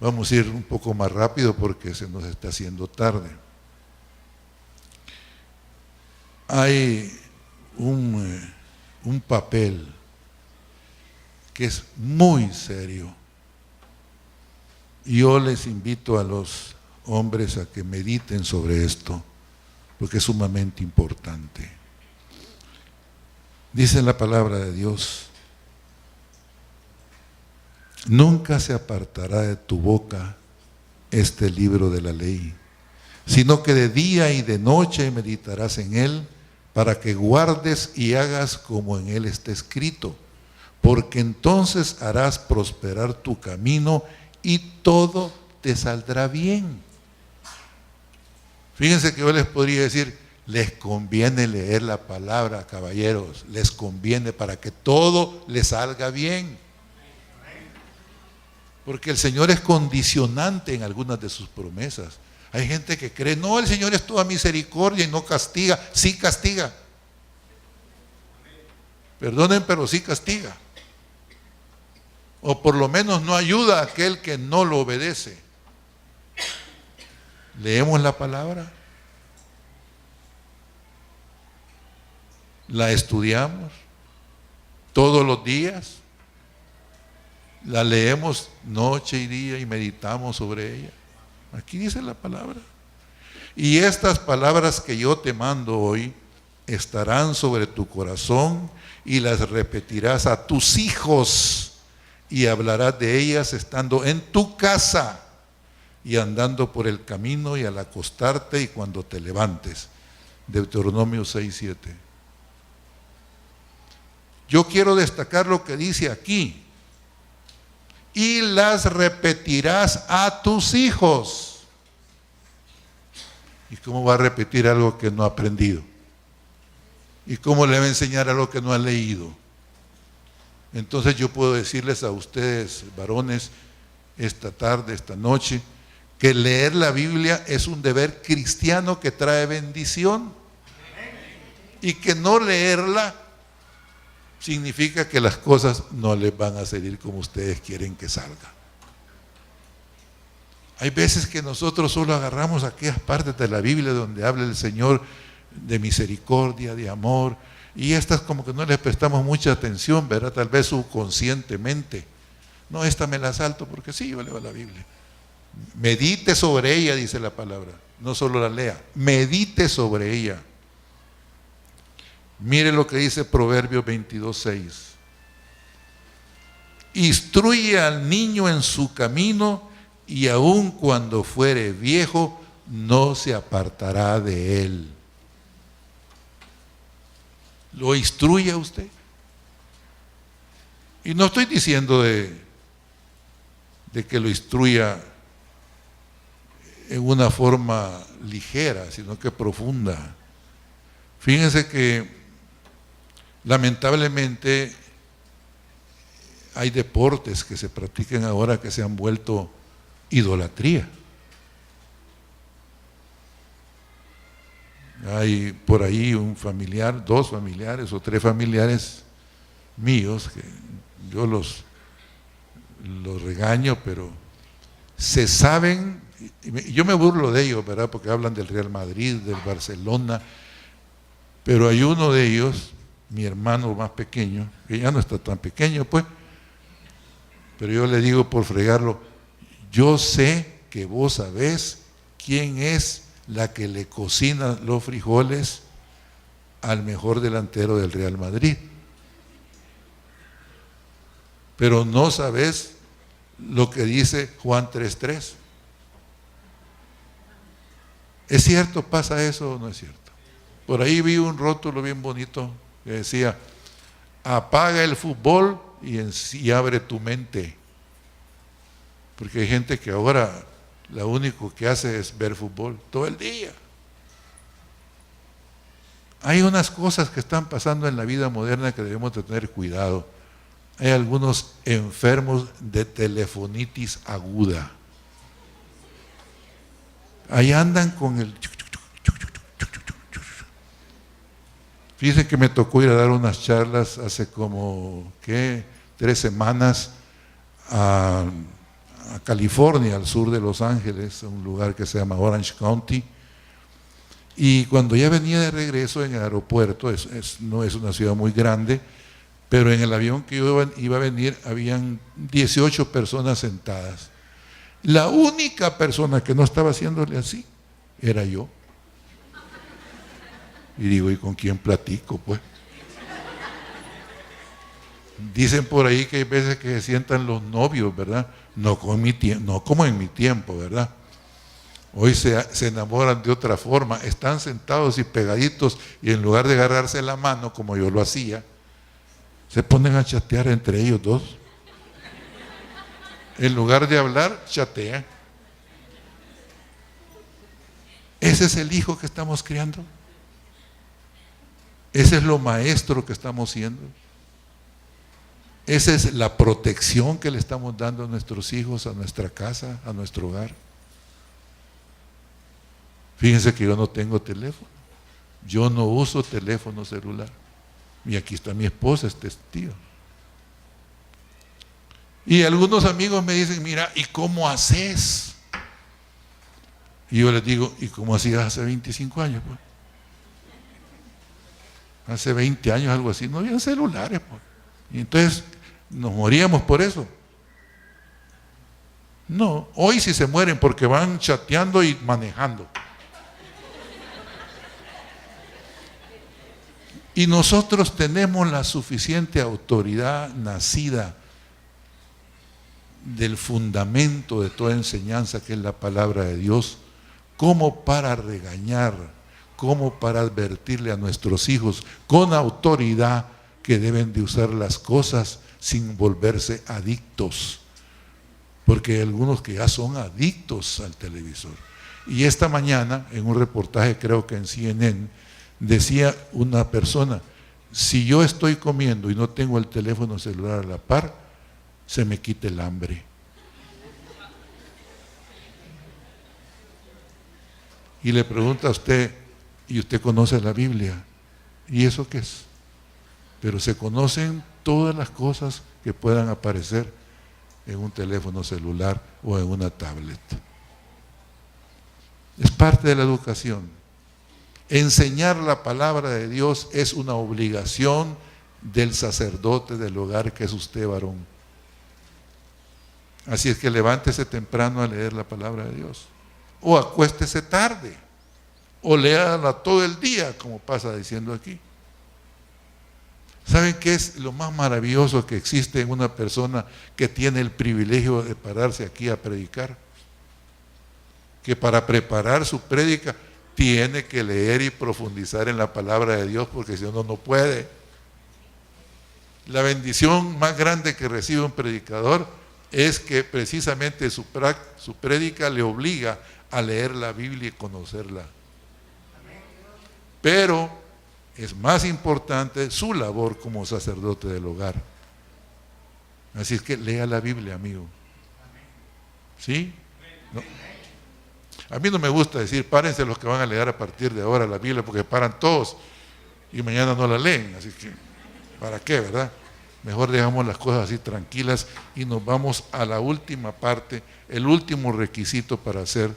Vamos a ir un poco más rápido porque se nos está haciendo tarde. Hay un papel que es muy serio. Y yo les invito a los hombres a que mediten sobre esto, porque es sumamente importante. Dice la palabra de Dios: nunca se apartará de tu boca este libro de la ley, sino que de día y de noche meditarás en él, para que guardes y hagas como en él está escrito, porque entonces harás prosperar tu camino y todo te saldrá bien. Fíjense que yo les podría decir, les conviene leer la palabra, caballeros, les conviene para que todo les salga bien. Porque el Señor es condicionante en algunas de sus promesas. Hay gente que cree, no, el Señor es toda misericordia y no castiga. Sí castiga. Perdonen, pero sí castiga. O por lo menos no ayuda a aquel que no lo obedece. Leemos la palabra, la estudiamos todos los días, la leemos noche y día y meditamos sobre ella. Aquí dice la palabra. Y estas palabras que yo te mando hoy estarán sobre tu corazón y las repetirás a tus hijos y hablarás de ellas estando en tu casa y andando por el camino y al acostarte y cuando te levantes. Deuteronomio 6:7. Yo quiero destacar lo que dice aquí. Y las repetirás a tus hijos. ¿Y cómo va a repetir algo que no ha aprendido? ¿Y cómo le va a enseñar algo que no ha leído? Entonces yo puedo decirles a ustedes, varones, esta tarde, esta noche, que leer la Biblia es un deber cristiano que trae bendición. Y que no leerla significa que las cosas no les van a salir como ustedes quieren que salga. Hay veces que nosotros solo agarramos aquellas partes de la Biblia donde habla el Señor de misericordia, de amor, y estas como que no les prestamos mucha atención, ¿verdad? Tal vez subconscientemente. No, esta me la salto porque sí, yo leo la Biblia. Medite sobre ella, dice la palabra. No solo la lea, medite sobre ella. Mire lo que dice Proverbios 22:6. Instruye al niño en su camino y aun cuando fuere viejo no se apartará de él. ¿Lo instruye a usted? Y no estoy diciendo de que lo instruya en una forma ligera, sino que profunda. Fíjense que Lamentablemente hay deportes que se practican ahora que se han vuelto idolatría. Hay por ahí un familiar, 2 familiares o 3 familiares míos que yo los regaño, pero se saben, yo me burlo de ellos, ¿verdad? Porque hablan del Real Madrid, del Barcelona, pero hay uno de ellos, mi hermano más pequeño, que ya no está tan pequeño pues, pero yo le digo por fregarlo, yo sé que vos sabés quién es la que le cocina los frijoles al mejor delantero del Real Madrid, pero no sabés lo que dice Juan 3:3. ¿Es cierto? ¿Pasa eso o no es cierto? Por ahí vi un rótulo bien bonito que decía: apaga el fútbol y abre tu mente. Porque hay gente que ahora lo único que hace es ver fútbol todo el día. Hay unas cosas que están pasando en la vida moderna que debemos de tener cuidado. Hay algunos enfermos de telefonitis aguda. Ahí andan con el... Fíjense que me tocó ir a dar unas charlas hace como, 3 semanas a California, al sur de Los Ángeles, a un lugar que se llama Orange County. Y cuando ya venía de regreso en el aeropuerto, no es una ciudad muy grande, pero en el avión que yo iba a venir habían 18 personas sentadas. La única persona que no estaba haciéndole así era yo. Y digo, ¿y con quién platico pues? Dicen por ahí que hay veces que se sientan los novios, ¿verdad? No como en mi tiempo, ¿verdad? Hoy se enamoran de otra forma, están sentados y pegaditos y en lugar de agarrarse la mano como yo lo hacía, se ponen a chatear entre ellos dos. En lugar de hablar, chatean. Ese es el hijo que estamos criando. Ese es lo maestro que estamos siendo. Esa es la protección que le estamos dando a nuestros hijos, a nuestra casa, a nuestro hogar. Fíjense que yo no tengo teléfono. Yo no uso teléfono celular. Y aquí está mi esposa, es testigo. Y algunos amigos me dicen, mira, ¿y cómo haces? Y yo les digo, ¿y cómo hacías hace 25 años? Pues? Hace 20 años, algo así, no había celulares. Pues. Y entonces nos moríamos por eso. No, hoy sí se mueren porque van chateando y manejando. Y nosotros tenemos la suficiente autoridad nacida del fundamento de toda enseñanza que es la palabra de Dios, como para regañar, como para advertirle a nuestros hijos con autoridad que deben de usar las cosas sin volverse adictos, porque hay algunos que ya son adictos al televisor. Y esta mañana, en un reportaje creo que en CNN, decía una persona, si yo estoy comiendo y no tengo el teléfono celular a la par, se me quita el hambre. Y le pregunta a usted, ¿y usted conoce la Biblia? ¿Y eso qué es? Pero se conocen todas las cosas que puedan aparecer en un teléfono celular o en una tablet. Es parte de la educación. Enseñar la palabra de Dios es una obligación del sacerdote del hogar, que es usted, varón. Así es que levántese temprano a leer la palabra de Dios, o acuéstese tarde, o léala todo el día, como pasa diciendo aquí. ¿Saben qué es lo más maravilloso que existe en una persona que tiene el privilegio de pararse aquí a predicar? Que para preparar su prédica tiene que leer y profundizar en la palabra de Dios, porque si no, no puede. La bendición más grande que recibe un predicador es que precisamente su prédica le obliga a leer la Biblia y conocerla. Pero es más importante su labor como sacerdote del hogar. Así es que lea la Biblia, amigo. ¿Sí? ¿No? A mí no me gusta decir, párense los que van a leer a partir de ahora la Biblia, porque paran todos y mañana no la leen. Así que, ¿para qué, verdad? Mejor dejamos las cosas así tranquilas y nos vamos a la última parte, el último requisito para ser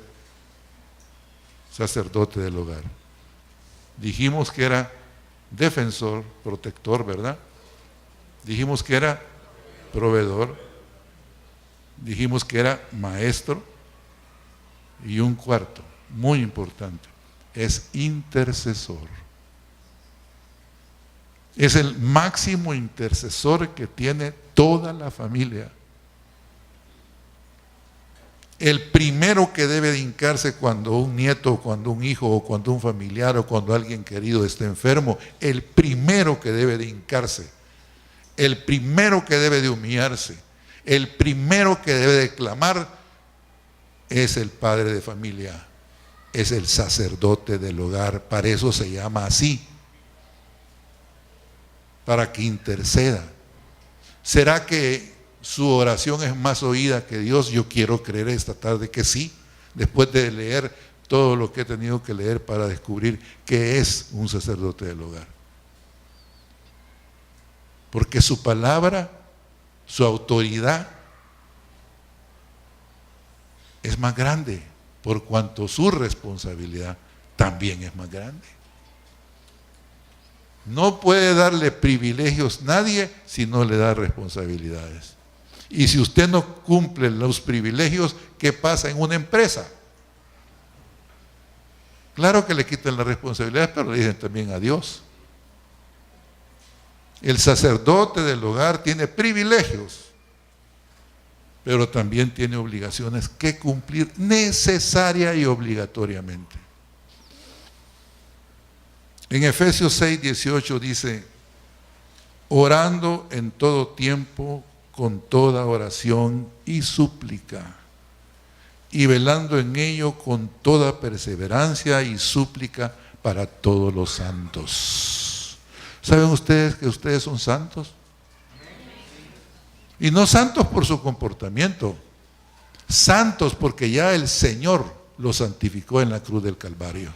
sacerdote del hogar. Dijimos que era defensor, protector, ¿verdad? Dijimos que era proveedor, dijimos que era maestro, y un cuarto, muy importante, es intercesor. Es el máximo intercesor que tiene toda la familia. El primero que debe de hincarse cuando un nieto, cuando un hijo, o cuando un familiar, o cuando alguien querido esté enfermo, el primero que debe de hincarse, el primero que debe de humillarse, el primero que debe de clamar, es el padre de familia, es el sacerdote del hogar. Para eso se llama así, para que interceda. ¿Será que su oración es más oída que Dios? Yo quiero creer esta tarde que sí, después de leer todo lo que he tenido que leer para descubrir qué es un sacerdote del hogar. Porque su palabra, su autoridad es más grande, por cuanto su responsabilidad también es más grande. No puede darle privilegios nadie si no le da responsabilidades. Y si usted no cumple los privilegios, ¿qué pasa en una empresa? Claro que le quitan las responsabilidades, pero le dicen también adiós. El sacerdote del hogar tiene privilegios, pero también tiene obligaciones que cumplir necesaria y obligatoriamente. En Efesios 6:18 dice, orando en todo tiempo con toda oración y súplica, y velando en ello con toda perseverancia y súplica para todos los santos. ¿Saben ustedes que ustedes son santos? Y no santos por su comportamiento, santos porque ya el Señor los santificó en la cruz del Calvario.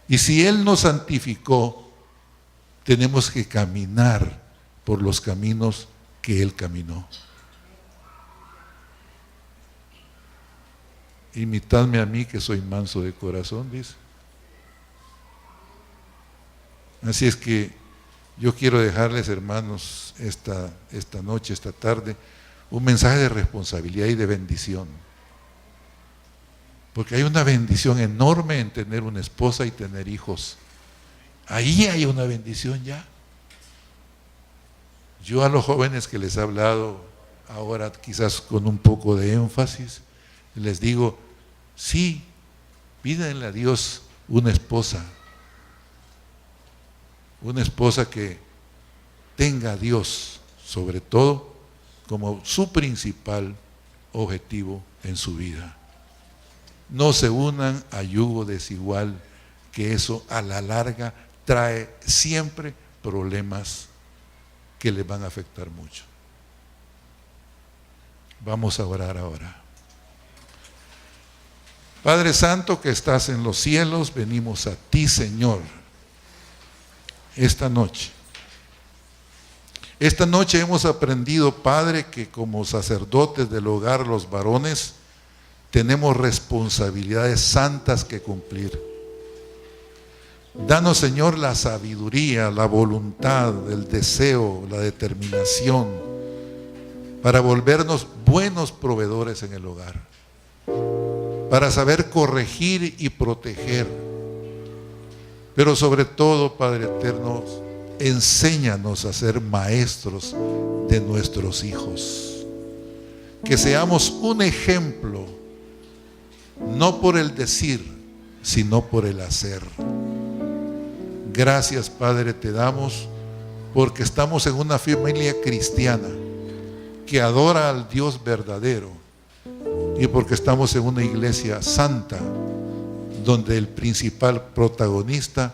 Y si Él nos santificó, tenemos que caminar por los caminos que Él caminó. Imitadme a mí que soy manso de corazón, dice. Así es que yo quiero dejarles, hermanos, esta noche, esta tarde, un mensaje de responsabilidad y de bendición. Porque hay una bendición enorme en tener una esposa y tener hijos. Ahí hay una bendición ya. Yo a los jóvenes que les he hablado ahora, quizás con un poco de énfasis, les digo, sí, pídanle a Dios una esposa que tenga a Dios sobre todo como su principal objetivo en su vida. No se unan a yugo desigual, que eso a la larga trae siempre problemas que les van a afectar mucho. Vamos a orar ahora. Padre Santo que estás en los cielos, venimos a ti, Señor, esta noche. Esta noche hemos aprendido, Padre, que como sacerdotes del hogar, los varones, tenemos responsabilidades santas que cumplir. Danos, Señor, la sabiduría, la voluntad, el deseo, la determinación para volvernos buenos proveedores en el hogar, para saber corregir y proteger. Pero sobre todo, Padre eterno, enséñanos a ser maestros de nuestros hijos. Que seamos un ejemplo, no por el decir, sino por el hacer. Gracias, Padre, te damos porque estamos en una familia cristiana que adora al Dios verdadero y porque estamos en una iglesia santa donde el principal protagonista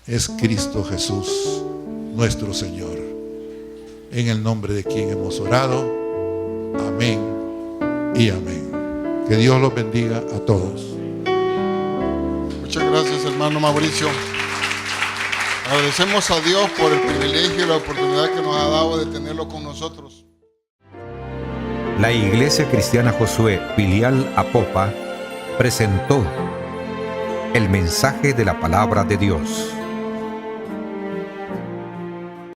es Cristo Jesús, nuestro Señor. En el nombre de quien hemos orado. Amén y amén. Que Dios los bendiga a todos. Muchas gracias, hermano Mauricio. Agradecemos a Dios por el privilegio y la oportunidad que nos ha dado de tenerlo con nosotros. La Iglesia Cristiana Josué Filial Apopa presentó el mensaje de la palabra de Dios.